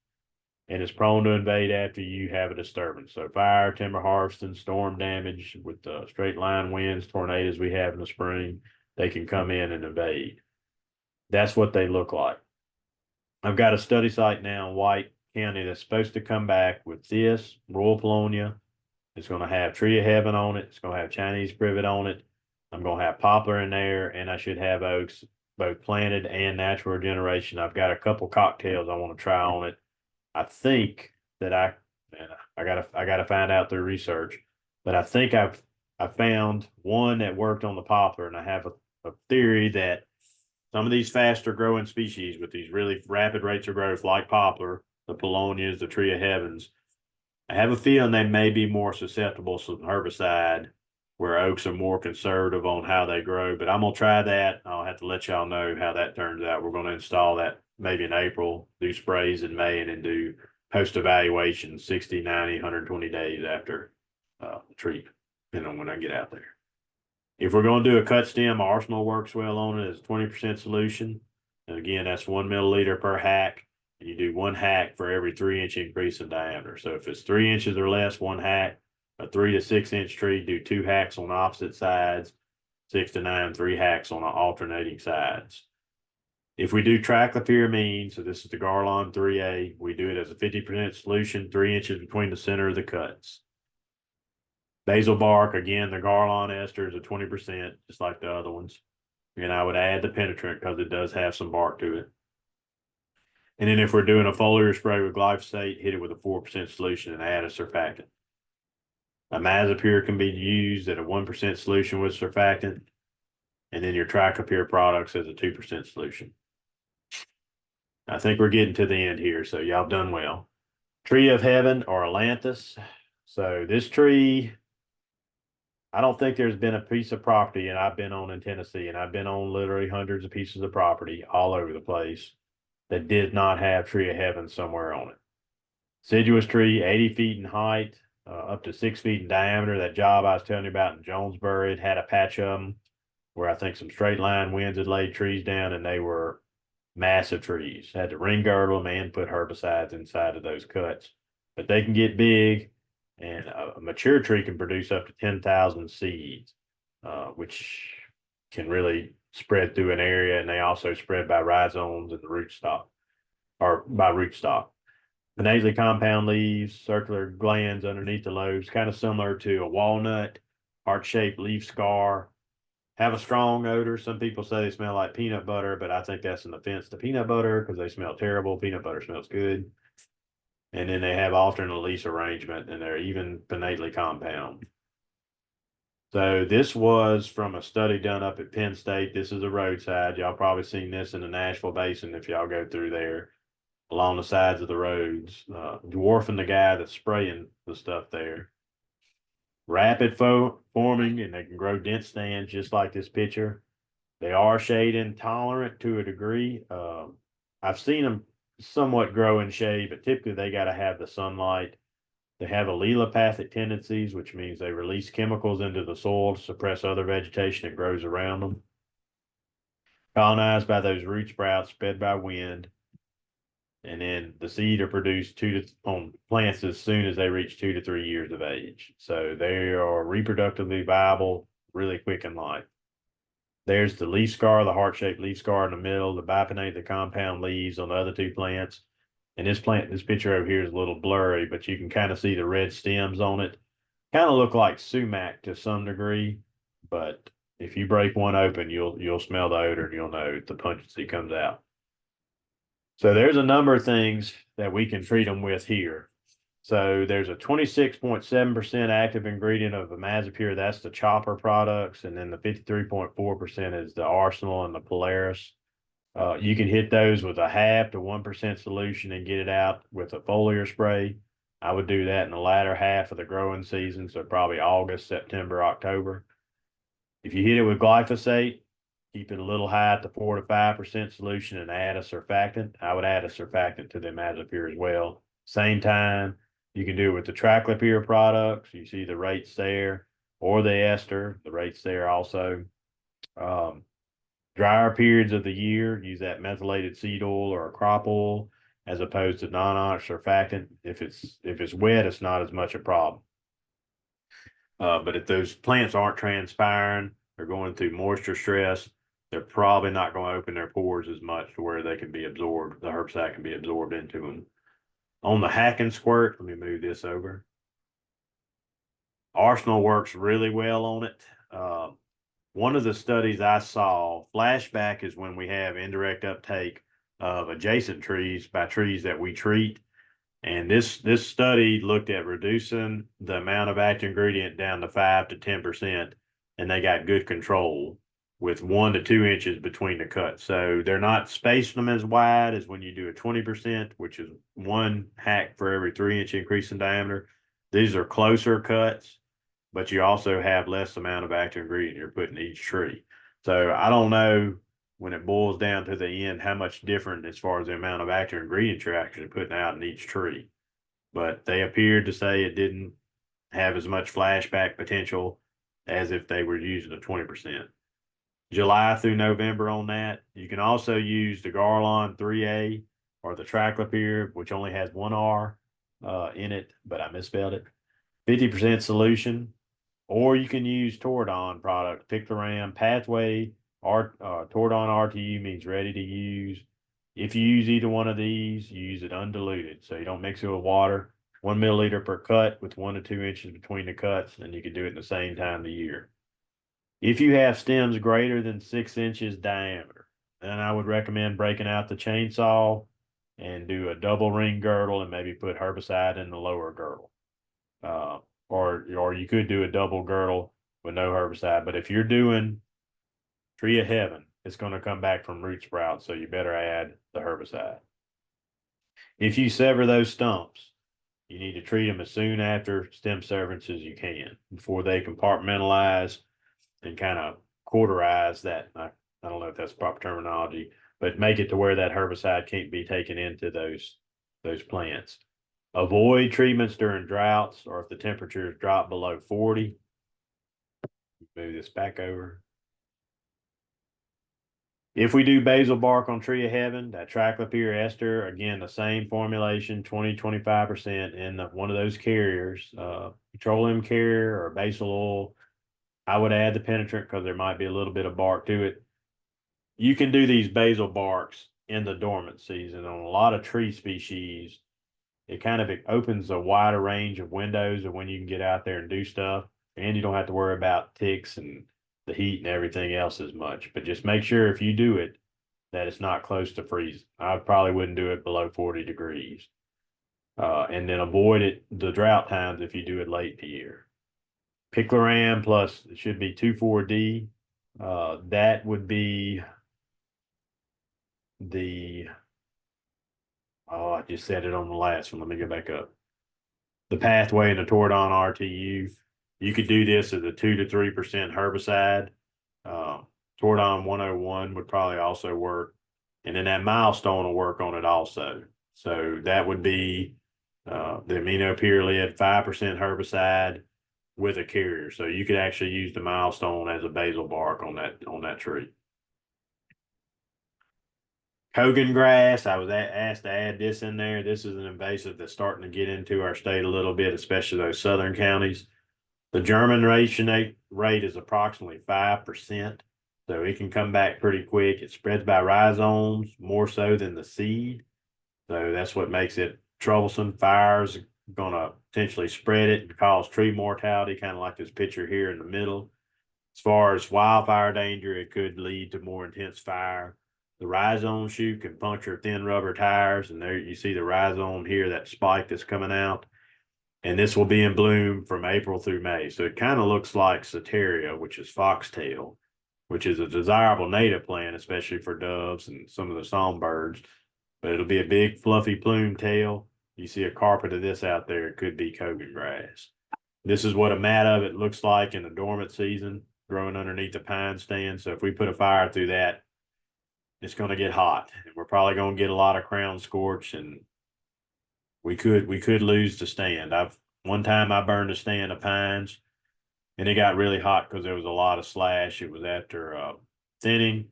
and is prone to invade after you have a disturbance. So fire, timber harvesting, storm damage with the straight line winds, tornadoes we have in the spring, they can come in and invade. That's what they look like. I've got a study site now in White County that's supposed to come back with this Royal Paulownia. It's going to have Tree of Heaven on it. It's going to have Chinese privet on it. I'm going to have poplar in there, and I should have oaks, both planted and natural regeneration. I've got a couple cocktails I want to try on it. I think that I gotta find out through research, but I think I found one that worked on the poplar, and I have a theory that some of these faster growing species with these really rapid rates of growth, like poplar, the Paulownias, the Tree of Heavens, I have a feeling they may be more susceptible to herbicide, where oaks are more conservative on how they grow. But I'm going to try that. I'll have to let y'all know how that turns out. We're going to install that maybe in April, do sprays in May, and then do post evaluation 60, 90, 120 days after treatment, depending on when I get out there. If we're going to do a cut stem, Arsenal works well on it as 20% solution. And again, that's 1 milliliter per hack. And you do 1 hack for every 3-inch increase in diameter. So if it's 3 inches or less, 1 hack. A 3 to 6 inch tree, do 2 hacks on opposite sides. 6 to 9, 3 hacks on alternating sides. If we do triclopyramine, so this is the Garlon 3A, we do it as a 50% solution, 3 inches between the center of the cuts. Basil bark, again, the Garlon ester is a 20%, just like the other ones. And I would add the penetrant because it does have some bark to it. And then if we're doing a foliar spray with glyphosate, hit it with a 4% solution and add a surfactant. Imazapyr can be used at a 1% solution with surfactant. And then your triclopyr products as a 2% solution. I think we're getting to the end here, so y'all done well. Tree of Heaven or Atlantis. So this tree, I don't think there's been a piece of property, and I've been on in Tennessee, and I've been on literally hundreds of pieces of property all over the place that did not have Tree of Heaven somewhere on it. Deciduous tree, 80 feet in height, up to 6 feet in diameter. That job I was telling you about in Jonesboro, it had a patch of them where I think some straight line winds had laid trees down, and they were massive trees. Had to ring girdle them and put herbicides inside of those cuts. But they can get big, and a mature tree can produce up to 10,000 seeds, which can really spread through an area. And they also spread by rhizomes and the rootstock, or by rootstock. Pinnately compound leaves, circular glands underneath the lobes, kind of similar to a walnut, heart-shaped leaf scar. Have a strong odor. Some people say they smell like peanut butter, but I think that's an offense to peanut butter because they smell terrible. Peanut butter smells good. And then they have alternate leaf arrangement, and they're even pinnately compound. So this was from a study done up at Penn State. This is a roadside. Y'all probably seen this in the Nashville Basin if y'all go through there along the sides of the roads, dwarfing the guy that's spraying the stuff there. Rapid forming, and they can grow dense stands just like this picture. They are shade intolerant to a degree. I've seen them somewhat grow in shade, but typically they got to have the sunlight. They have allelopathic tendencies, which means they release chemicals into the soil to suppress other vegetation that grows around them. Colonized by those root sprouts, fed by wind. And then the seed are produced on plants as soon as they reach 2 to 3 years of age. So they are reproductively viable really quick in life. There's the leaf scar, the heart-shaped leaf scar in the middle, the bipinnate, the compound leaves on the other two plants. And this picture over here is a little blurry, but you can kind of see the red stems on it. Kind of look like sumac to some degree, but if you break one open, you'll smell the odor and you'll know the pungency comes out. So there's a number of things that we can treat them with here. So there's a 26.7% active ingredient of imazapyr. That's the chopper products. And then the 53.4% is the Arsenal and the Polaris. You can hit those with a 0.5 to 1% solution and get it out with a foliar spray. I would do that in the latter half of the growing season. So probably August, September, October. If you hit it with glyphosate, keep it a little high at the 4 to 5% solution and add a surfactant. I would add a surfactant to the imazapyr as well. Same time, you can do it with the triclopyr products. You see the rates there, or the ester, the rates there also. Drier periods of the year, use that methylated seed oil or a crop oil as opposed to non-onyx surfactant. If it's wet, it's not as much a problem. But if those plants aren't transpiring, they're going through moisture stress, they're probably not going to open their pores as much to where they can be absorbed. The herbicide can be absorbed into them. On the hack and squirt, let me move this over. Arsenal works really well on it. One of the studies I saw, flashback is when we have indirect uptake of adjacent trees by trees that we treat. And this study looked at reducing the amount of active ingredient down to 5 to 10%, and they got good control with 1 to 2 inches between the cuts. So they're not spacing them as wide as when you do a 20%, which is 1 hack for every 3-inch increase in diameter. These are closer cuts, but you also have less amount of active ingredient you're putting in each tree. So I don't know when it boils down to the end how much different as far as the amount of active ingredient you're actually putting out in each tree. But they appeared to say it didn't have as much flashback potential as if they were using a 20%. July through November on that. You can also use the Garlon 3A or the triclopyr, which only has 1 R in it, but I misspelled it. 50% solution, or you can use Toradon product, Pictoram, Pathway, Tordon RTU means ready to use. If you use either one of these, you use it undiluted. So you don't mix it with water. 1 milliliter per cut with 1 to 2 inches between the cuts, and you can do it in the same time of the year. If you have stems greater than 6 inches diameter, then I would recommend breaking out the chainsaw and do a double ring girdle and maybe put herbicide in the lower girdle. Or you could do a double girdle with no herbicide. But if you're doing tree of heaven, it's going to come back from root sprouts, so you better add the herbicide. If you sever those stumps, you need to treat them as soon after stem severance as you can before they compartmentalize and kind of cauterize that. I don't know if that's proper terminology, but make it to where that herbicide can't be taken into those plants. Avoid treatments during droughts or if the temperatures drop below 40. Move this back over. If we do basil bark on tree of heaven, that triclopyr ester, again, the same formulation, 20-25% in one of those carriers, petroleum carrier or basil oil. I would add the penetrant because there might be a little bit of bark to it. You can do these basil barks in the dormant season on a lot of tree species. It kind of opens a wider range of windows of when you can get out there and do stuff. And you don't have to worry about ticks and the heat and everything else as much. But just make sure if you do it, that it's not close to freezing. I probably wouldn't do it below 40 degrees. And then avoid the drought times if you do it late in the year. Picloram plus it should be 2,4-D. That would be I just said it on the last one. Let me go back up. The pathway in the Tordon RTU. You could do this as a 2 to 3% herbicide. Tordon 101 would probably also work. And then that milestone will work on it also. So that would be the aminopyrrolid 5% herbicide with a carrier. So you could actually use the milestone as a basil bark on that tree. Kogan grass, I was asked to add this in there. This is an invasive that's starting to get into our state a little bit, especially those southern counties. The germination rate is approximately 5%, so it can come back pretty quick. It spreads by rhizomes more so than the seed, so that's what makes it troublesome. Fire's going to potentially spread it and cause tree mortality, kind of like this picture here in the middle. As far as wildfire danger, it could lead to more intense fire. The rhizome shoot can puncture thin rubber tires, and there you see the rhizome here, that spike that's coming out. And this will be in bloom from April through May. So it kind of looks like Soteria, which is foxtail, which is a desirable native plant, especially for doves and some of the songbirds. But it'll be a big fluffy plume tail. You see a carpet of this out there, it could be Kogan grass. This is what a mat of it looks like in the dormant season, growing underneath the pine stand. So if we put a fire through that, it's going to get hot, and we're probably going to get a lot of crown scorch, and we could lose the stand. One time I burned a stand of pines, and it got really hot because there was a lot of slash. It was after thinning.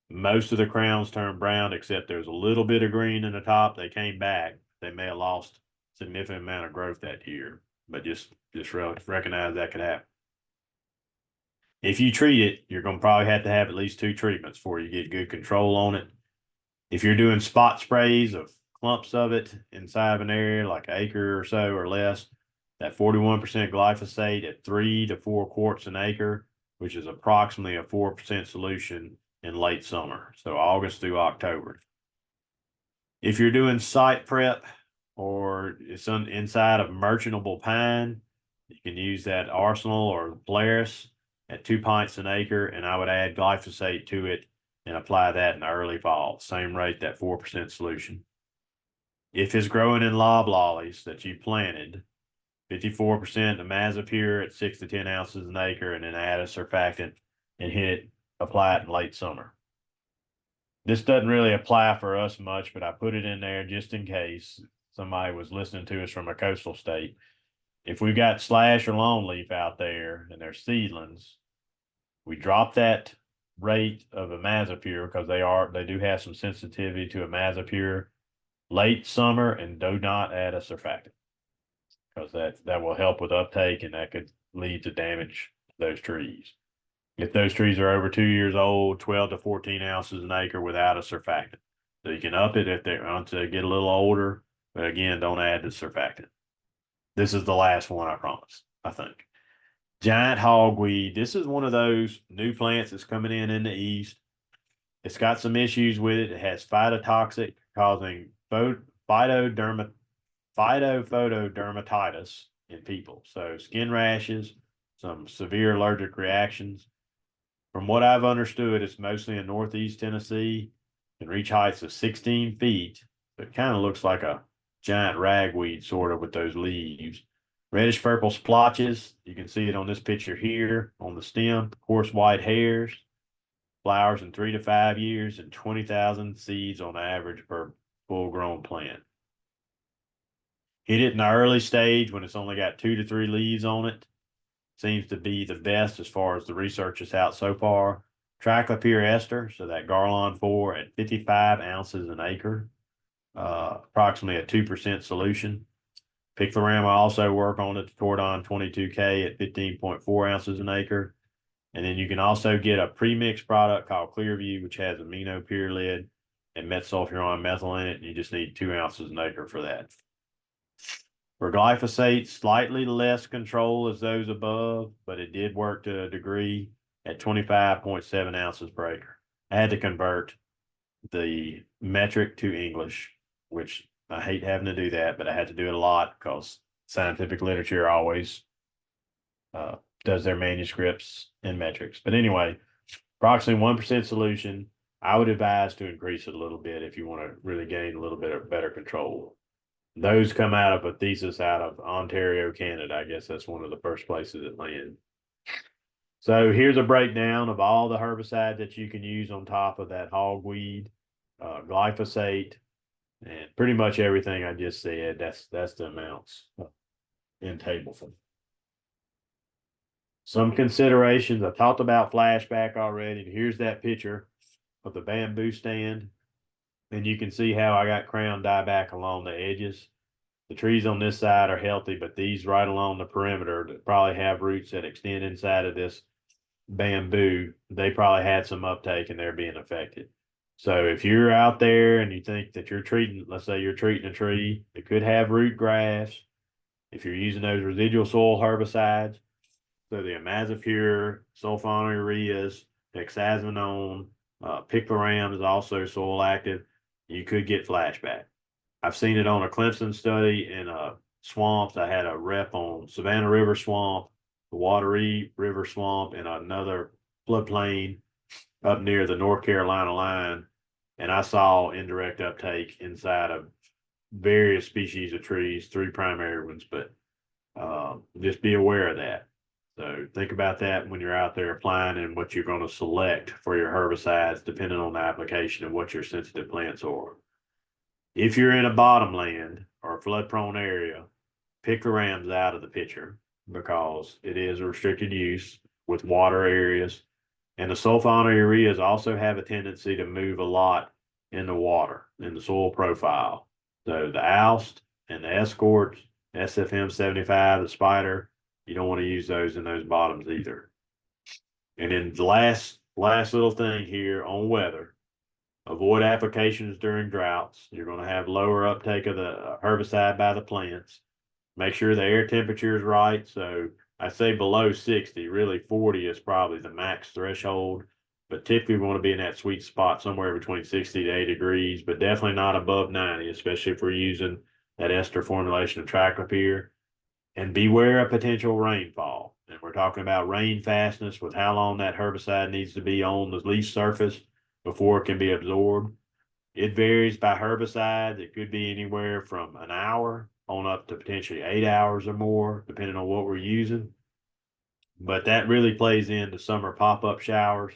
Most of the crowns turned brown, except there's a little bit of green in the top. They came back. They may have lost a significant amount of growth that year, but just recognize that could happen. If you treat it, you're going to probably have to have at least 2 treatments before you get good control on it. If you're doing spot sprays of clumps of it inside of an area like an acre or so or less, that 41% glyphosate at 3 to 4 quarts an acre, which is approximately a 4% solution in late summer, so August through October. If you're doing site prep or it's inside of merchantable pine, you can use that Arsenal or Polaris at 2 pints an acre, and I would add glyphosate to it and apply that in the early fall. Same rate, that 4% solution. If it's growing in loblollies that you planted, 54% imazapyr at 6 to 10 ounces an acre, and then add a surfactant and apply it in late summer. This doesn't really apply for us much, but I put it in there just in case somebody was listening to us from a coastal state. If we've got slash or longleaf out there and they're seedlings, we drop that rate of imazapyr because they do have some sensitivity to imazapyr late summer, and do not add a surfactant because that will help with uptake, and that could lead to damage to those trees. If those trees are over 2 years old, 12 to 14 ounces an acre without a surfactant. So you can up it if they want to get a little older, but again, don't add the surfactant. This is the last one, I promise, I think. Giant hogweed. This is one of those new plants that's coming in the east. It's got some issues with it. It has phytotoxic causing phytophotodermatitis in people. So skin rashes, some severe allergic reactions. From what I've understood, it's mostly in northeast Tennessee, can reach heights of 16 feet. It kind of looks like a giant ragweed, sort of, with those leaves. Reddish purple splotches. You can see it on this picture here on the stem. Coarse white hairs. Flowers in 3 to 5 years and 20,000 seeds on average per full grown plant. Hit it in the early stage when it's only got 2 to 3 leaves on it. Seems to be the best as far as the research is out so far. Triclopyr ester, so that Garlon 4 at 55 ounces an acre, approximately a 2% solution. Piclorama also work on it, Tordon 22K at 15.4 ounces an acre. And then you can also get a premixed product called Clearview, which has aminopyrrolid and metsulfuron methyl in it. And you just need 2 ounces an acre for that. For glyphosate, slightly less control as those above, but it did work to a degree at 25.7 ounces per acre. I had to convert the metric to English, which I hate having to do that, but I had to do it a lot because scientific literature always does their manuscripts in metrics. But anyway, approximately 1% solution. I would advise to increase it a little bit if you want to really gain a little bit of better control. Those come out of a thesis out of Ontario, Canada. I guess that's one of the first places it landed. So here's a breakdown of all the herbicide that you can use on top of that hogweed, glyphosate, and pretty much everything I just said. That's the amounts in table form. Some considerations. I talked about flashback already. Here's that picture of the bamboo stand. And you can see how I got crown dieback along the edges. The trees on this side are healthy, but these right along the perimeter that probably have roots that extend inside of this bamboo, they probably had some uptake and they're being affected. So if you're out there and you think that you're treating, let's say you're treating a tree, it could have root grafts. If you're using those residual soil herbicides, so the imazapyr, sulfonylureas, hexazinone, picloram is also soil active. You could get flashback. I've seen it on a Clemson study in swamps. I had a rep on Savannah River Swamp, the Wateree River Swamp, and another floodplain up near the North Carolina line. And I saw indirect uptake inside of various species of trees, 3 primary ones, but just be aware of that. So think about that when you're out there applying and what you're going to select for your herbicides, depending on the application and what your sensitive plants are. If you're in a bottomland or a flood prone area, picloram's out of the picture because it is a restricted use with water areas. And the sulfonylureas also have a tendency to move a lot in the water, in the soil profile. So the Alst and the Escort, SFM 75, the Spider, you don't want to use those in those bottoms either. And then the last little thing here on weather, avoid applications during droughts. You're going to have lower uptake of the herbicide by the plants. Make sure the air temperature is right. So I say below 60, really 40 is probably the max threshold. But typically we want to be in that sweet spot somewhere between 60 to 80 degrees, but definitely not above 90, especially if we're using that ester formulation of triclopyr. And beware of potential rainfall. And we're talking about rain fastness with how long that herbicide needs to be on the leaf surface before it can be absorbed. It varies by herbicide. It could be anywhere from an hour on up to potentially 8 hours or more, depending on what we're using. But that really plays into summer pop-up showers.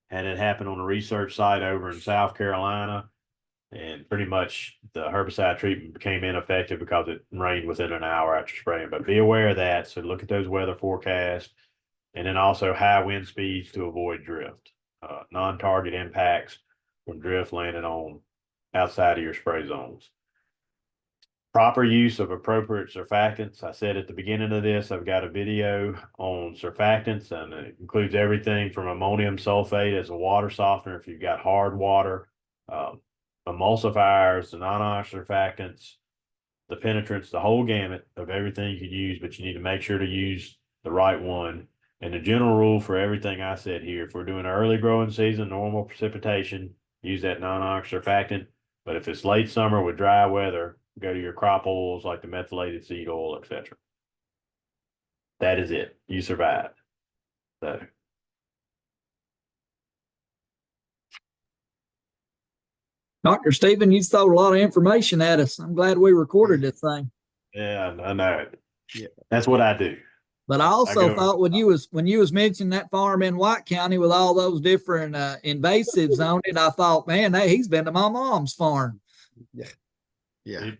Had it happen on a research site over in South Carolina, and pretty much the herbicide treatment became ineffective because it rained within an hour after spraying. But be aware of that. So look at those weather forecasts, and then also high wind speeds to avoid drift, non-target impacts from drift landing on outside of your spray zones. proper use of appropriate surfactants. I said at the beginning of this, I've got a video on surfactants, and it includes everything from ammonium sulfate as a water softener if you've got hard water, emulsifiers, the non-oxidant surfactants, the penetrants, the whole gamut of everything you could use, but you need to make sure to use the right one. And the general rule for everything I said here, if we're doing early growing season, normal precipitation, use that non-oxidant surfactant. But if it's late summer with dry weather, go to your crop oils like the methylated seed oil, etc. That is it. You survived. So Dr. Stephen, you thrown a lot of information at us. I'm glad we recorded this thing. yeah, I know it. Yeah. That's what I do. But I also thought when you was mentioning that farm in White County with all those different invasives on it, I thought, man, he's been to my mom's farm. Yeah. Yeah.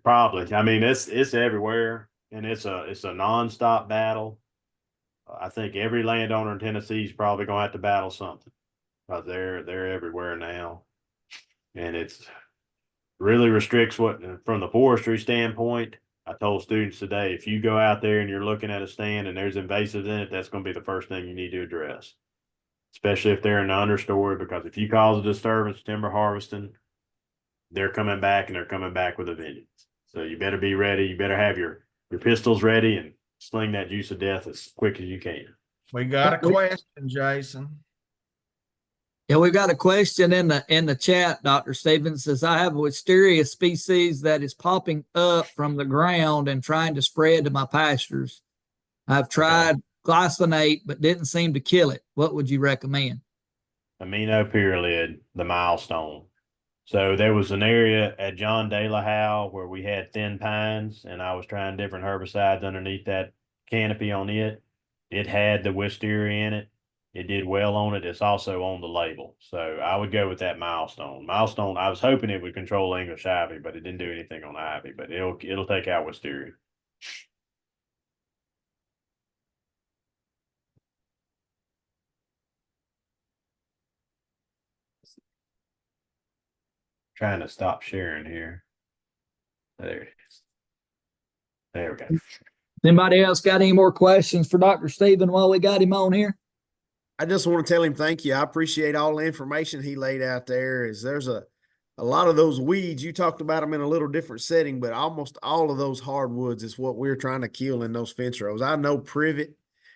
Probably. I mean, it's everywhere, and it's a nonstop battle. I think every landowner in Tennessee is probably going to have to battle something because they're everywhere now, and it's really restricts what from the forestry standpoint. I told students today, if you go out there and you're looking at a stand and there's invasives in it, that's going to be the first thing you need to address, especially if they're in the understory, because if you cause a disturbance, timber harvesting, they're coming back, and they're coming back with a vengeance. So you better be ready. You better have your pistols ready and sling that juice of death as quick as you can. We got a question, Jason. Yeah, we've got a question in the chat. Dr. Stevens says, I have a wisteria species that is popping up from the ground and trying to spread to my pastures. I've tried glyphosate, but didn't seem to kill it. What would you recommend? Aminopyrrolid, the milestone. So there was an area at John De La Howe where we had thin pines, and I was trying different herbicides underneath that canopy on it. It had the wisteria in it. It did well on it. It's also on the label. So I would go with that milestone. Milestone, I was hoping it would control English ivy, but it didn't do anything on ivy, but it'll take out wisteria. Trying to stop sharing here. There it is. There we go. Anybody else got any more questions for Dr. Stephen while we got him on here? I just want to tell him thank you. I appreciate all the information he laid out there. There's a lot of those weeds, you talked about them in a little different setting, but almost all of those hardwoods is what we're trying to kill in those fence rows. I know privet,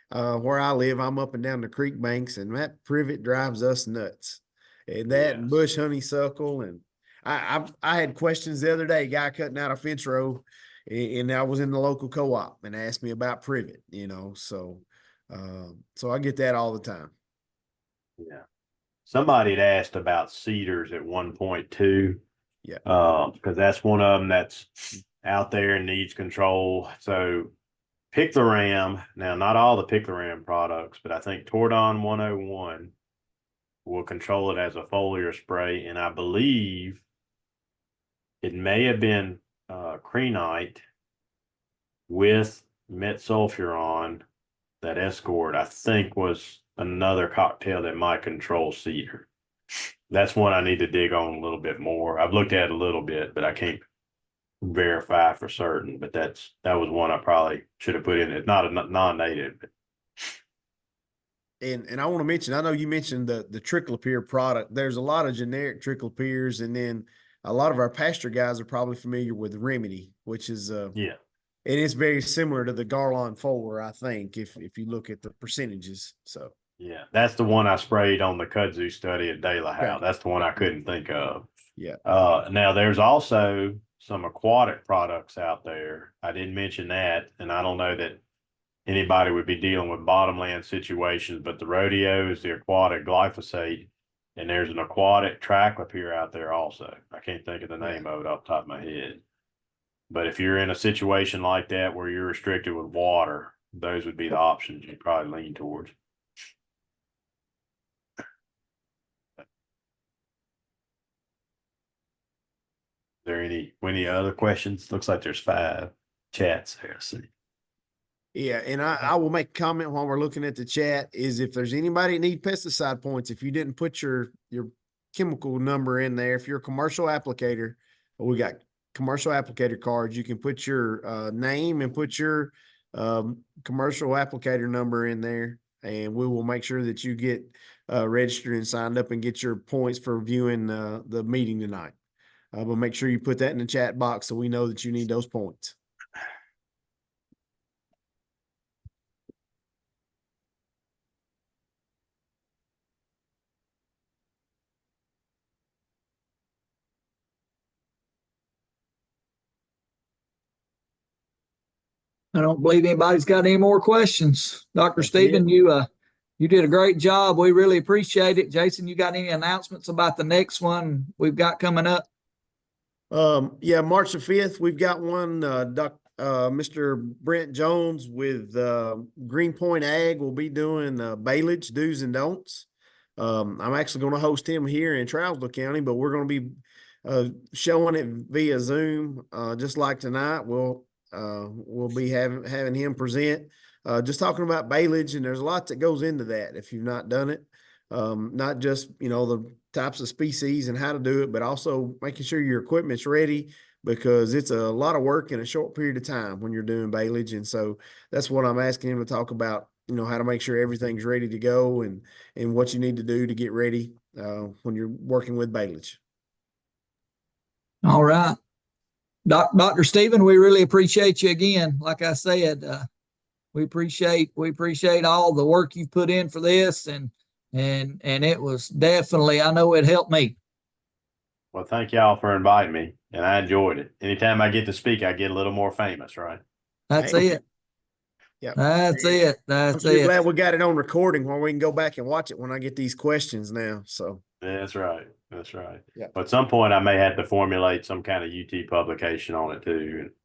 where I live, I'm up and down the creek banks, and that privet drives us nuts. And that and bush honeysuckle. And I had questions the other day, guy cutting out a fence row, and I was in the local co-op and asked me about privet, so I get that all the time. Yeah. Somebody had asked about cedars at one point too. Yeah. Because that's one of them that's out there and needs control. So Picloram, now not all the Picloram products, but I think Tordon 101 will control it as a foliar spray. And I believe it may have been Krenite with metsulfuron. That Escort, I think, was another cocktail that might control cedar. That's one I need to dig on a little bit more. I've looked at it a little bit, but I can't verify for certain. But that was one I probably should have put in. It's not a non-native. And I want to mention, I know you mentioned the Triclopyr product. There's a lot of generic Triclopyrs, and then a lot of our pasture guys are probably familiar with Remedy, which is yeah. And it's very similar to the Garlon 4, I think, if you look at the percentages. So yeah, that's the one I sprayed on the kudzu study at De La Howe. Okay. That's the one I couldn't think of. Yeah. Now there's also some aquatic products out there. I didn't mention that, and I don't know that anybody would be dealing with bottomland situations, but the rodeo is the aquatic glyphosate, and there's an aquatic triclopyr out there also. I can't think of the name of it off the top of my head. But if you're in a situation like that where you're restricted with water, those would be the options you'd probably lean towards. Is there any other questions? Looks like there's 5 chats there. See. Yeah, and I will make a comment while we're looking at the chat is if there's anybody that need pesticide points, if you didn't put your chemical number in there, if you're a commercial applicator, we got commercial applicator cards, you can put your name and put your commercial applicator number in there, and we will make sure that you get registered and signed up and get your points for viewing the meeting tonight. But make sure you put that in the chat box so we know that you need those points. I don't believe anybody's got any more questions. Dr. That's Stephen, it. you did a great job. We really appreciate it. Jason, you got any announcements about the next one we've got coming up? Yeah, March the 5th, we've got one, Mr. Brent Jones with, Greenpoint Ag will be doing, Bailage do's and don'ts. I'm actually going to host him here in Trousdale County, but we're going to be, showing it via Zoom, just like tonight. We'll be having him present, just talking about bailage, and there's a lot that goes into that if you've not done it. Not just, the types of species and how to do it, but also making sure your equipment's ready, because it's a lot of work in a short period of time when you're doing bailage. And so that's what I'm asking him to talk about, how to make sure everything's ready to go, and what you need to do to get ready, when you're working with bailage. All right. Dr. Stephen, we really appreciate you again. Like I said, we appreciate all the work you've put in for this, and it was definitely, I know it helped me. Well, thank y'all for inviting me, and I enjoyed it. Anytime I get to speak, I get a little more famous, right? That's Hey. it. Yep. That's it. That's I'm it. glad we got it on recording where we can go back and watch it when I get these questions now. So That's right. That's right. Yeah. But at some point, I may have to formulate some kind of UT publication on it too.